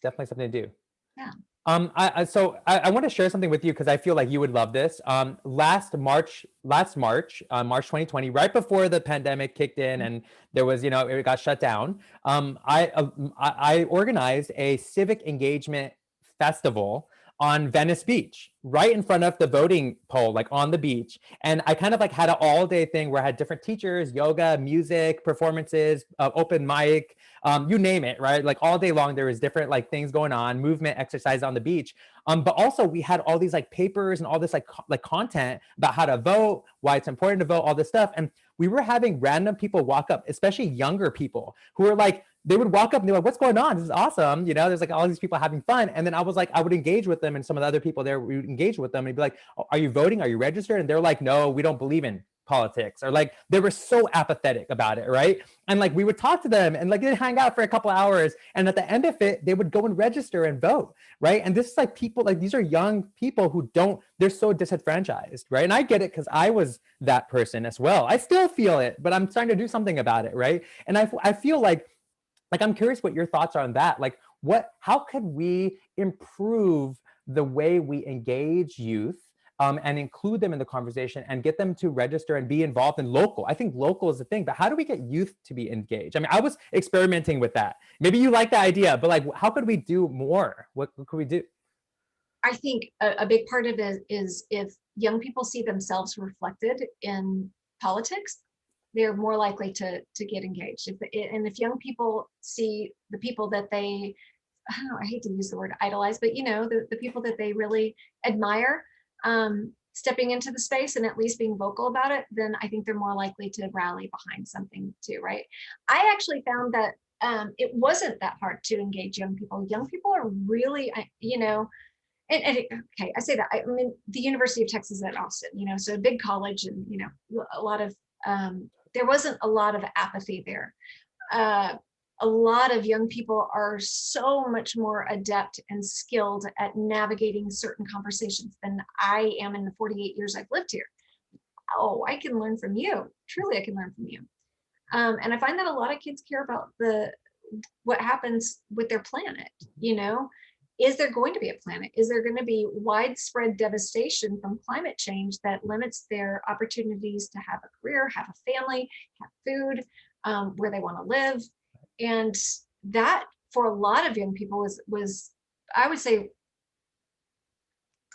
definitely something to do. Yeah. I want to share something with you because I feel like you would love this. Last March, March 2020, right before the pandemic kicked in and there was, it got shut down. I organized a civic engagement festival on Venice Beach, right in front of the voting poll, like on the beach. And I kind of like had an all-day thing where I had different teachers, yoga, music, performances, open mic, you name it, right? Like all day long, there was different like things going on, movement, exercise on the beach. But also we had all these like papers and all this like content about how to vote, why it's important to vote, all this stuff. And we were having random people walk up, especially younger people who were like, they would walk up and they're like, what's going on? This is awesome. There's like all these people having fun. And then I was like, I would engage with them and some of the other people there, we would engage with them and be like, oh, are you voting? Are you registered? And they're like, no, we don't believe in politics. Or like, they were so apathetic about it, right? And like, we would talk to them and like, they'd hang out for a couple of hours. And at the end of it, they would go and register and vote, right? And this is like people, like these are young people who they're so disenfranchised, right? And I get it because I was that person as well. I still feel it, but I'm trying to do something about it, right? And I feel like I'm curious what your thoughts are on that. Like how could we improve the way we engage youth and include them in the conversation and get them to register and be involved in local? I think local is the thing, but how do we get youth to be engaged? I mean, I was experimenting with that. Maybe you like the idea, but like, how could we do more? What could we do? I think a big part of it is if young people see themselves reflected in politics, they're more likely to get engaged. If young people see the people that they, I hate to use the word idolize, but the people that they really admire, stepping into the space and at least being vocal about it, then I think they're more likely to rally behind something too, right? I actually found that it wasn't that hard to engage young people. Young people are really, okay, I say that. I mean, the University of Texas at Austin, so a big college, and a lot of there wasn't a lot of apathy there. A lot of young people are so much more adept and skilled at navigating certain conversations than I am in the 48 years I've lived here. Oh, I can learn from you. Truly, I can learn from you. And I find that a lot of kids care about what happens with their planet. Is there going to be a planet? Is there going to be widespread devastation from climate change that limits their opportunities to have a career, have a family, have food, where they want to live? And that, for a lot of young people, was I would say,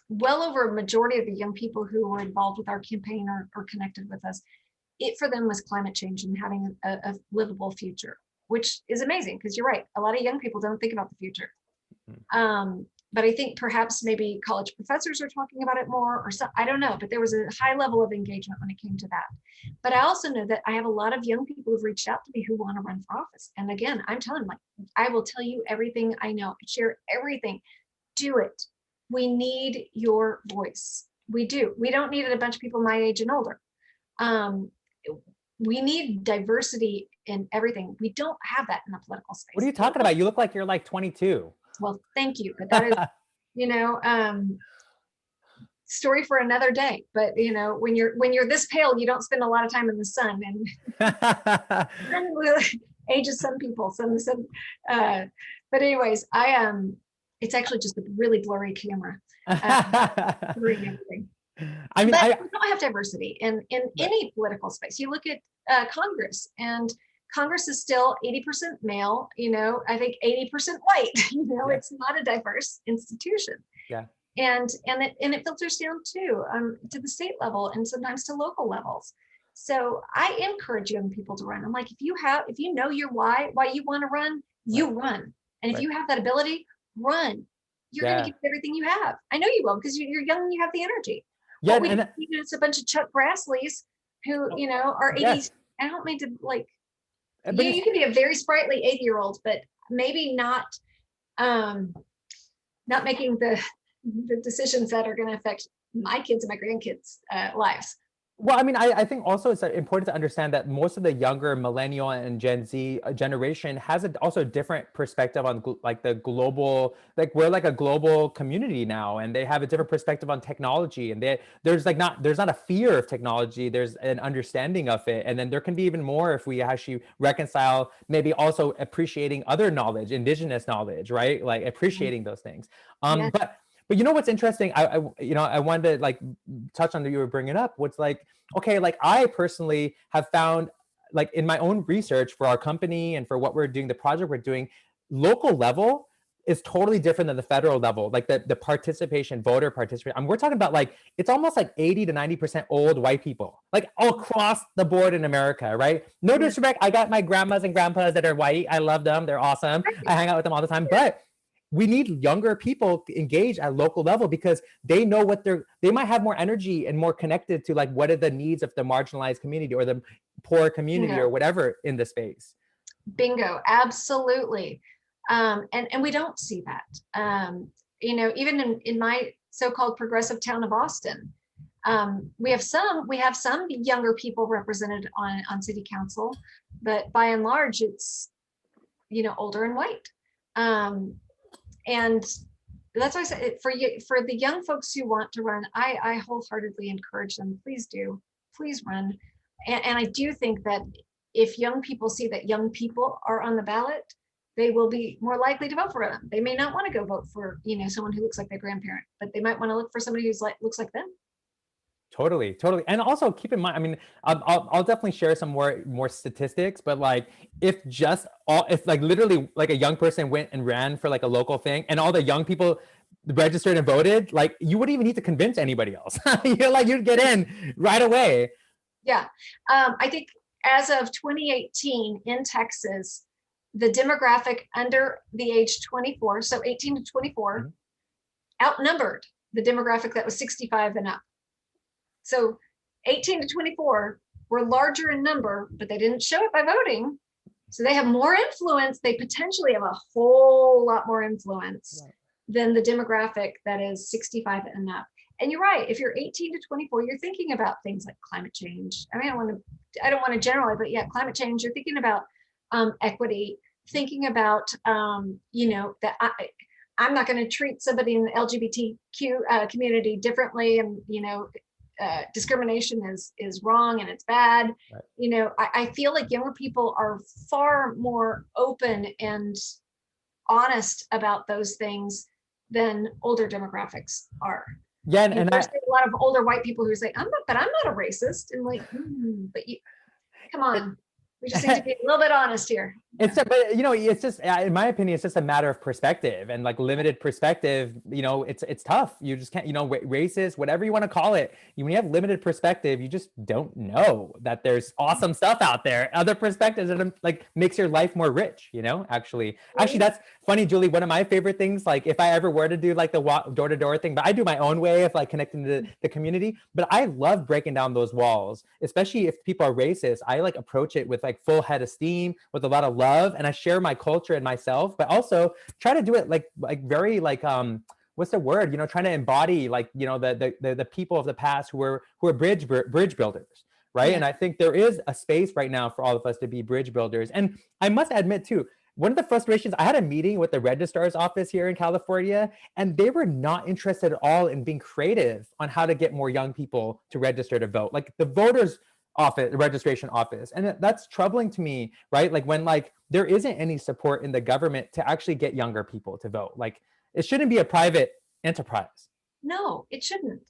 well over a majority of the young people who were involved with our campaign or connected with us, it for them was climate change and having a livable future, which is amazing because you're right. A lot of young people don't think about the future. But I think perhaps maybe college professors are talking about it more, or so, I don't know, but there was a high level of engagement when it came to that. But I also know that I have a lot of young people who've reached out to me who want to run for office. And again, I'm telling them, like, I will tell you everything I know, share everything, do it. We need your voice. We do. We don't need a bunch of people my age and older. We need diversity in everything. We don't have that in the political space. What are you talking about? You look like you're like 22. Well, thank you. But that is, story for another day. But when you're this pale, you don't spend a lot of time in the sun, and ages some people. But anyways, it's actually just a really blurry camera. I mean, but we don't have diversity in any political space. You look at Congress, and Congress is still 80% male, I think 80% white, yeah. It's not a diverse institution. Yeah. And it filters down too, to the state level and sometimes to local levels. So I encourage young people to run. I'm like, if you know your why you want to run, you run. And if you have that ability, run. you're going to Yeah. give everything you have. I know you will, because you're young and you have the energy. Yeah. But it's a bunch of Chuck Grassleys who, are 80s. Yes. I don't mean to like, But you can be a very sprightly 80-year-old, but maybe um, not making the decisions that are going to affect my kids and my grandkids' lives. well, I mean, I think also it's important to understand that most of the younger millennial and Gen Z generation has also a different perspective on like the global, like we're like a global community now, and they have a different perspective on technology, and there's not a fear of technology, there's an understanding of it, and then there can be even more if we actually reconcile maybe also appreciating other knowledge, indigenous knowledge, right? Like appreciating those things. Yes. But you know what's interesting? I wanted to like touch on that you were bringing up. What's like, okay, like I personally have found, like in my own research for our company and for what we're doing, the project we're doing, local level is totally different than the federal level. Like the participation, voter participation. I mean, we're talking about like it's almost like 80 to 90% old white people, like all across the board in America, right? No disrespect. I got my grandmas and grandpas that are white. I love them. They're awesome. I hang out with them all the time, but we need younger people engaged at local level because they know what they might have more energy and more connected to like what are the needs of the marginalized community or the poor community or whatever in the space. Bingo, absolutely. And we don't see that. Even in my so-called progressive town of Austin, we have some younger people represented on city council, but by and large, it's older and white. And that's why I said for the young folks who want to run, I wholeheartedly encourage them. Please do, please run. And I do think that if young people see that young people are on the ballot, they will be more likely to vote for them. They may not want to go vote for someone who looks like their grandparent, but they might want to look for somebody who's looks like them. Totally. And also keep in mind, I mean, I'll definitely share some more statistics, but like if like literally like a young person went and ran for like a local thing and all the young people registered and voted, like you wouldn't even need to convince anybody else. You'd get in right away. Yeah. I think as of 2018 in Texas, the demographic under the age 24, so 18 to 24, outnumbered the demographic that was 65 and up. So 18 to 24 were larger in number, but they didn't show it by voting. So they have more influence. They potentially have a whole lot more influence than the demographic that is 65 and up. And you're right. If you're 18 to 24, you're thinking about things like climate change. I mean, I don't want to generalize, but yeah, climate change. You're thinking about equity, thinking about, that I'm not going to treat somebody in the LGBTQ community differently. And, discrimination is wrong and it's bad. Right. I feel like younger people are far more open and honest about those things than older demographics are. Yeah, and there's a lot of older white people who say, I'm not a racist, and like, but you, come on, we just need to be a little bit honest here. But it's just, in my opinion, it's just a matter of perspective and like limited perspective. It's tough. You just can't, racist, whatever you want to call it. When you have limited perspective, you just don't know that there's awesome stuff out there, other perspectives that like makes your life more rich. Actually, that's funny, Julie. One of my favorite things, like if I ever were to do like the door to door thing, but I do my own way of like connecting to the community. But I love breaking down those walls, especially if people are racist. I like approach it with like full head of steam, with a lot of love, and I share my culture and myself, but also try to do it like very like what's the word, trying to embody like the people of the past who are bridge builders, right? Yeah. And I think there is a space right now for all of us to be bridge builders. And I must admit too, one of the frustrations, I had a meeting with the registrar's office here in California, and they were not interested at all in being creative on how to get more young people to register to vote. Like the voters office, registration office. And that's troubling to me, right? Like when like there isn't any support in the government to actually get younger people to vote. Like it shouldn't be a private enterprise. No, it shouldn't.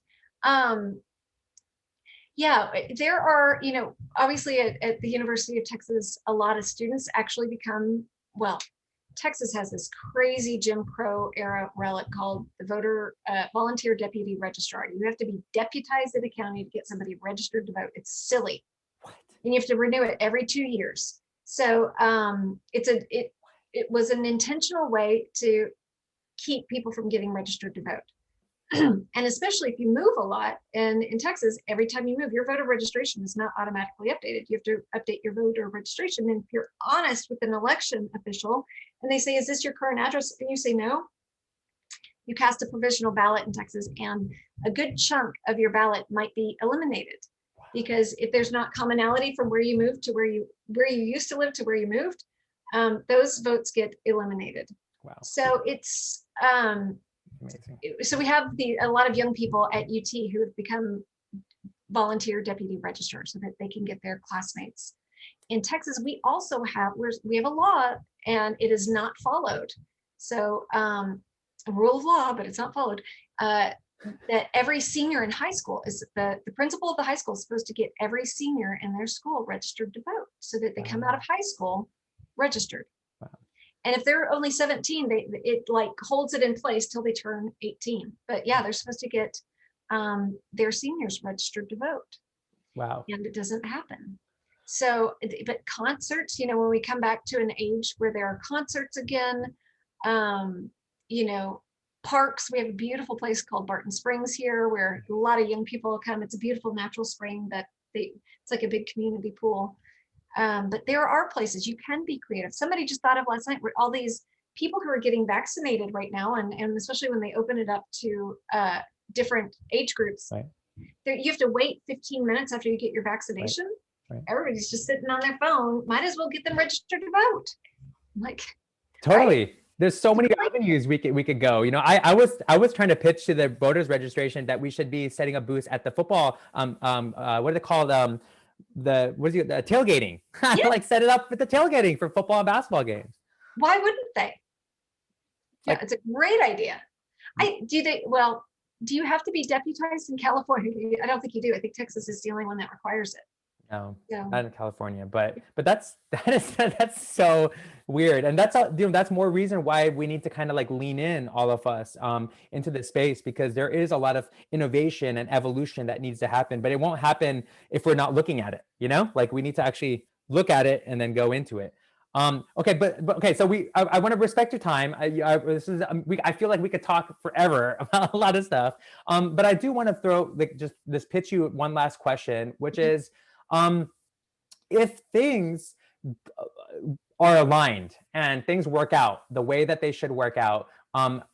Yeah, there are, obviously at the University of Texas, a lot of students actually become, Texas has this crazy Jim Crow era relic called the volunteer deputy registrar. You have to be deputized at a county to get somebody registered to vote. It's silly. What? And you have to renew it every 2 years. So it was an intentional way to keep people from getting registered to vote. And especially if you move a lot, and in Texas, every time you move, your voter registration is not automatically updated. You have to update your voter registration. And if you're honest with an election official and they say, is this your current address? And you say no, you cast a provisional ballot in Texas, and a good chunk of your ballot might be eliminated. Because if there's not commonality from where you moved to where you used to live to where you moved, those votes get eliminated. Wow. So it's Amazing. so we have a lot of young people at UT who have become volunteer deputy registrars so that they can get their classmates. In Texas, we also have a law, and it is not followed. So a rule of law, but it's not followed. That every senior in high school is the principal of the high school is supposed to get every senior in their school registered to vote, so that they come out of high school registered. Wow. And if they're only 17, it like holds it in place till they turn 18. But yeah, they're supposed to get their seniors registered to vote. Wow. And it doesn't happen. So, but concerts, you know, when we come back to an age where there are concerts again, you know, parks, we have a beautiful place called Barton Springs here where a lot of young people come. It's a beautiful natural spring that it's like a big community pool. But there are places you can be creative. Somebody just thought of last night where all these people who are getting vaccinated right now, and especially when they open it up to different age groups, Right. you have to wait 15 minutes after you get your vaccination. Right. Everybody's just sitting on their phone. Might as well get them registered to vote. I'm like, Totally. There's so many avenues we could go. You know, I was trying to pitch to the voters registration that we should be setting up booths at the football what are they called, the tailgating. Yeah. Like set it up with the tailgating for football and basketball games. why wouldn't they? Yeah, Like- it's a great idea. Do you have to be deputized in California? I don't think you do. I think Texas is the only one that requires it. No, Yeah. not in California, but that's so weird, and that's more reason why we need to kind of like lean in, all of us, into this space, because there is a lot of innovation and evolution that needs to happen, but it won't happen if we're not looking at it. You know, like we need to actually look at it and then go into it. Okay, but okay, so I want to respect your time. I feel like we could talk forever about a lot of stuff, but I do want to throw pitch you one last question, which is, if things are aligned and things work out the way that they should work out,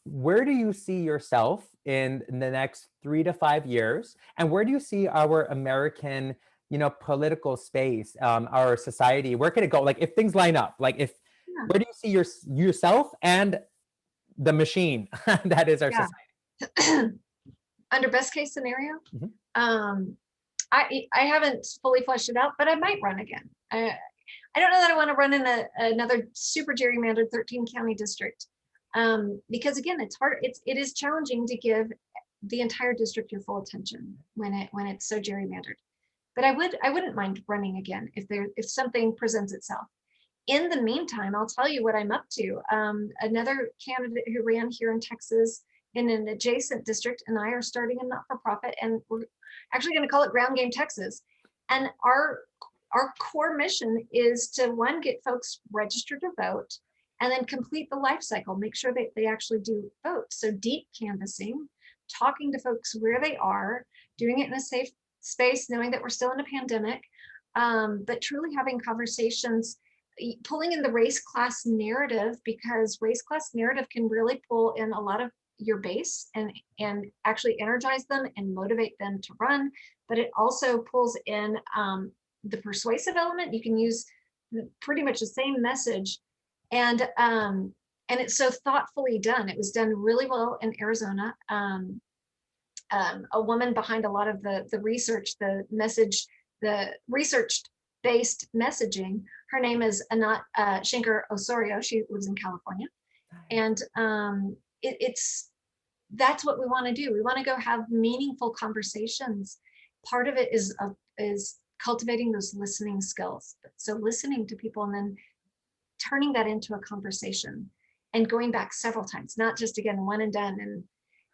where do you see yourself in the next 3 to 5 years? And where do you see our American, you know, political space, our society? Where could it go? Like if things line up, where do you see yourself and the machine that is our society? Under best case scenario, Mhm. I haven't fully fleshed it out, but I might run again. I don't know that I want to run in another super gerrymandered 13 county district, because again, it's hard. It is challenging to give the entire district your full attention when it's so gerrymandered. But I wouldn't mind running again if something presents itself. In the meantime, I'll tell you what I'm up to. Another candidate who ran here in Texas in an adjacent district and I are starting a not-for-profit, and we're actually going to call it Ground Game Texas. And our core mission is to, one, get folks registered to vote, and then complete the life cycle, make sure that they actually do vote. So deep canvassing, talking to folks where they are, doing it in a safe space, knowing that we're still in a pandemic, but truly having conversations, pulling in the race class narrative, because race class narrative can really pull in a lot of your base and actually energize them and motivate them to run. But it also pulls in the persuasive element. You can use pretty much the same message, and it's so thoughtfully done. It was done really well in Arizona. A woman behind a lot of the research, the message, the research-based messaging. Her name is Anat Shinker Osorio. She lives in California, and that's what we want to do. We want to go have meaningful conversations. Part of it is cultivating those listening skills. So listening to people and then turning that into a conversation and going back several times, not just again one and done,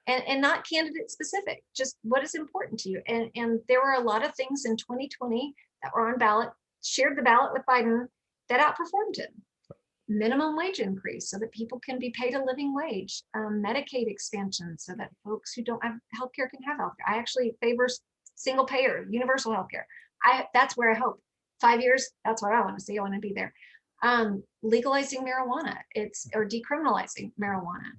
and not candidate specific, just what is important to you. And there were a lot of things in 2020 that were on ballot, shared the ballot with Biden, that outperformed him. minimum wage increase so that people can be paid a living wage, Medicaid expansion so that folks who don't have healthcare can have healthcare. I actually favor single payer, universal healthcare. That's where I hope 5 years, that's what I want to see. I want to be there. Legalizing marijuana, or decriminalizing marijuana.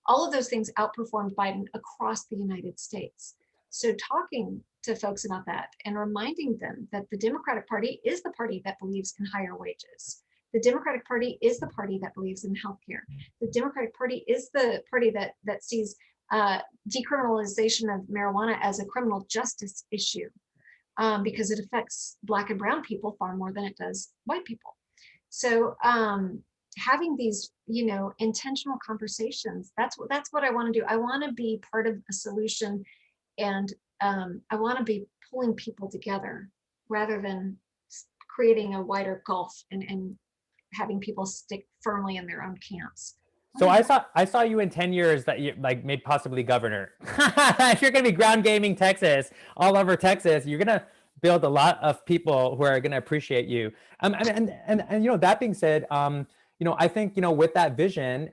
All of those things outperformed Biden across the United States. So talking to folks about that and reminding them that the Democratic Party is the party that believes in higher wages. The Democratic Party is the party that believes in healthcare. The Democratic Party is the party that sees decriminalization of marijuana as a criminal justice issue because it affects Black and brown people far more than it does white people. So having these, intentional conversations, that's what I want to do. I want to be part of a solution, and I want to be pulling people together rather than creating a wider gulf and having people stick firmly in their own camps. So I saw you in 10 years that you like made possibly governor. If you're going to be ground gaming Texas, all over Texas, you're going to build a lot of people who are going to appreciate you. And that being said, I think, with that vision,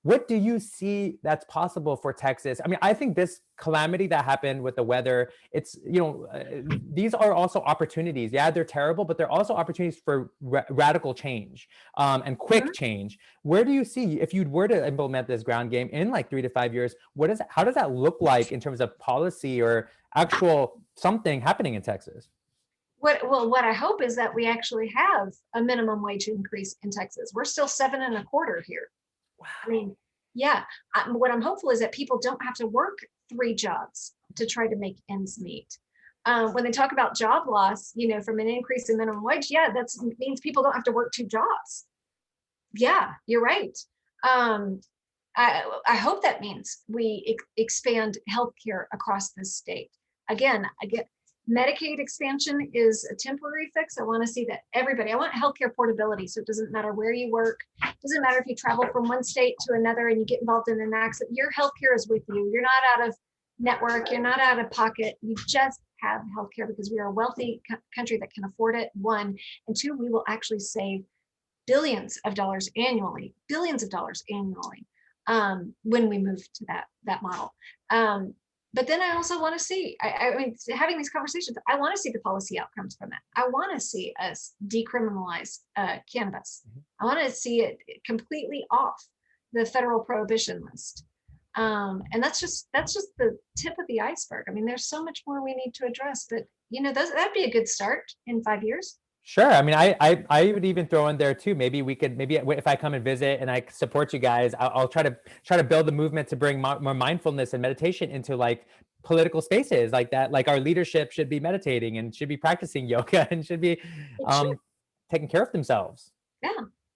what do you see that's possible for Texas? I mean, I think this calamity that happened with the weather, it's, these are also opportunities. Yeah, they're terrible, but they're also opportunities for radical change and quick change. Where do you see, if you were to implement this ground game in like 3 to 5 years, how does that look like in terms of policy or actual something happening in Texas? What I hope is that we actually have a minimum wage increase in Texas. We're still 7.25 here. Wow. I mean, yeah, what I'm hopeful is that people don't have to work 3 jobs to try to make ends meet. When they talk about job loss, from an increase in minimum wage, yeah, that means people don't have to work 2 jobs. Yeah, you're right. I hope that means we expand healthcare across the state. Again, Medicaid expansion is a temporary fix. I want to see that I want healthcare portability. So it doesn't matter where you work. It doesn't matter if you travel from one state to another and you get involved in an accident. Your healthcare is with you. You're not out of network. You're not out of pocket. You just have healthcare because we are a wealthy country that can afford it, 1. And 2, we will actually save billions of dollars annually, when we move to that model. But then I also want to see, I mean, having these conversations, I want to see the policy outcomes from that. I want to see us decriminalize cannabis. I want to see it completely off the federal prohibition list. And that's just the tip of the iceberg. I mean, there's so much more we need to address, but that'd be a good start in 5 years. Sure. I mean, I would even throw in there too. Maybe if I come and visit and I support you guys, I'll try to build a movement to bring more mindfulness and meditation into like political spaces like that. Like our leadership should be meditating and should be practicing yoga and should be taking care of themselves. Yeah,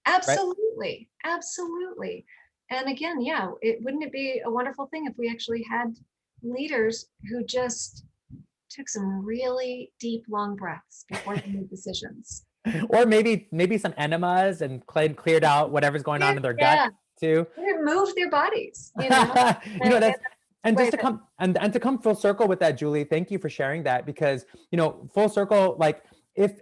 absolutely. Right? Absolutely. And again, wouldn't it be a wonderful thing if we actually had leaders who just took some really deep, long breaths before they made decisions. Or maybe some enemas and cleared out whatever's going on in their gut too. Or moved their bodies. To come full circle with that, Julie, thank you for sharing that, because full circle, like if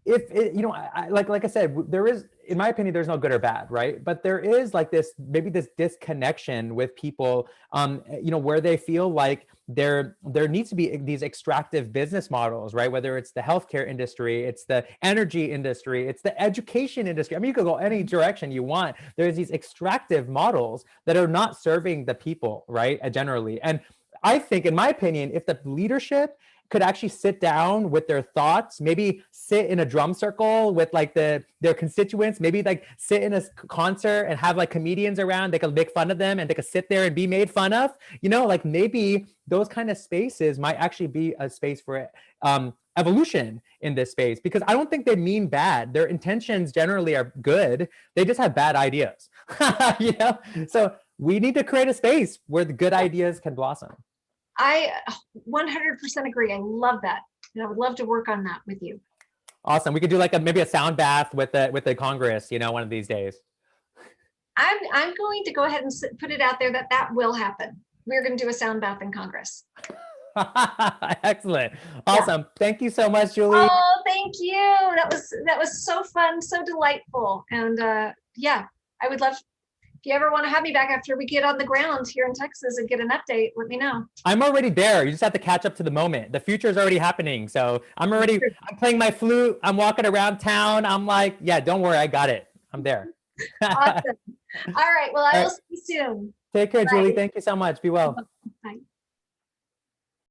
like I said, there is, in my opinion, there's no good or bad, right? But there is like this disconnection with people, where they feel like there needs to be these extractive business models, right? Whether it's the healthcare industry, it's the energy industry, it's the education industry. I mean, you could go any direction you want. There's these extractive models that are not serving the people, right? Generally. And I think, in my opinion, if the leadership could actually sit down with their thoughts, maybe sit in a drum circle with like their constituents, maybe like sit in a concert and have like comedians around, they could make fun of them and they could sit there and be made fun of, like maybe those kind of spaces might actually be a space for evolution in this space, because I don't think they mean bad. Their intentions generally are good. They just have bad ideas, So we need to create a space where the good ideas can blossom. I 100% agree. I love that. And I would love to work on that with you. Awesome. We could do like maybe a sound bath with the Congress, one of these days. I'm going to go ahead and put it out there that will happen. We're going to do a sound bath in Congress. Excellent. Awesome. Yeah. Thank you so much, Julie. Oh, thank you. That was so fun, so delightful. And yeah, I would love, if you ever want to have me back after we get on the ground here in Texas and get an update, let me know. I'm already there. You just have to catch up to the moment. The future is already happening. So I'm playing my flute. I'm walking around town. I'm like, yeah, don't worry. I got it. I'm there. Awesome. All right. Well, I will see you soon. Take care, Bye. Julie. Thank you so much. Be well.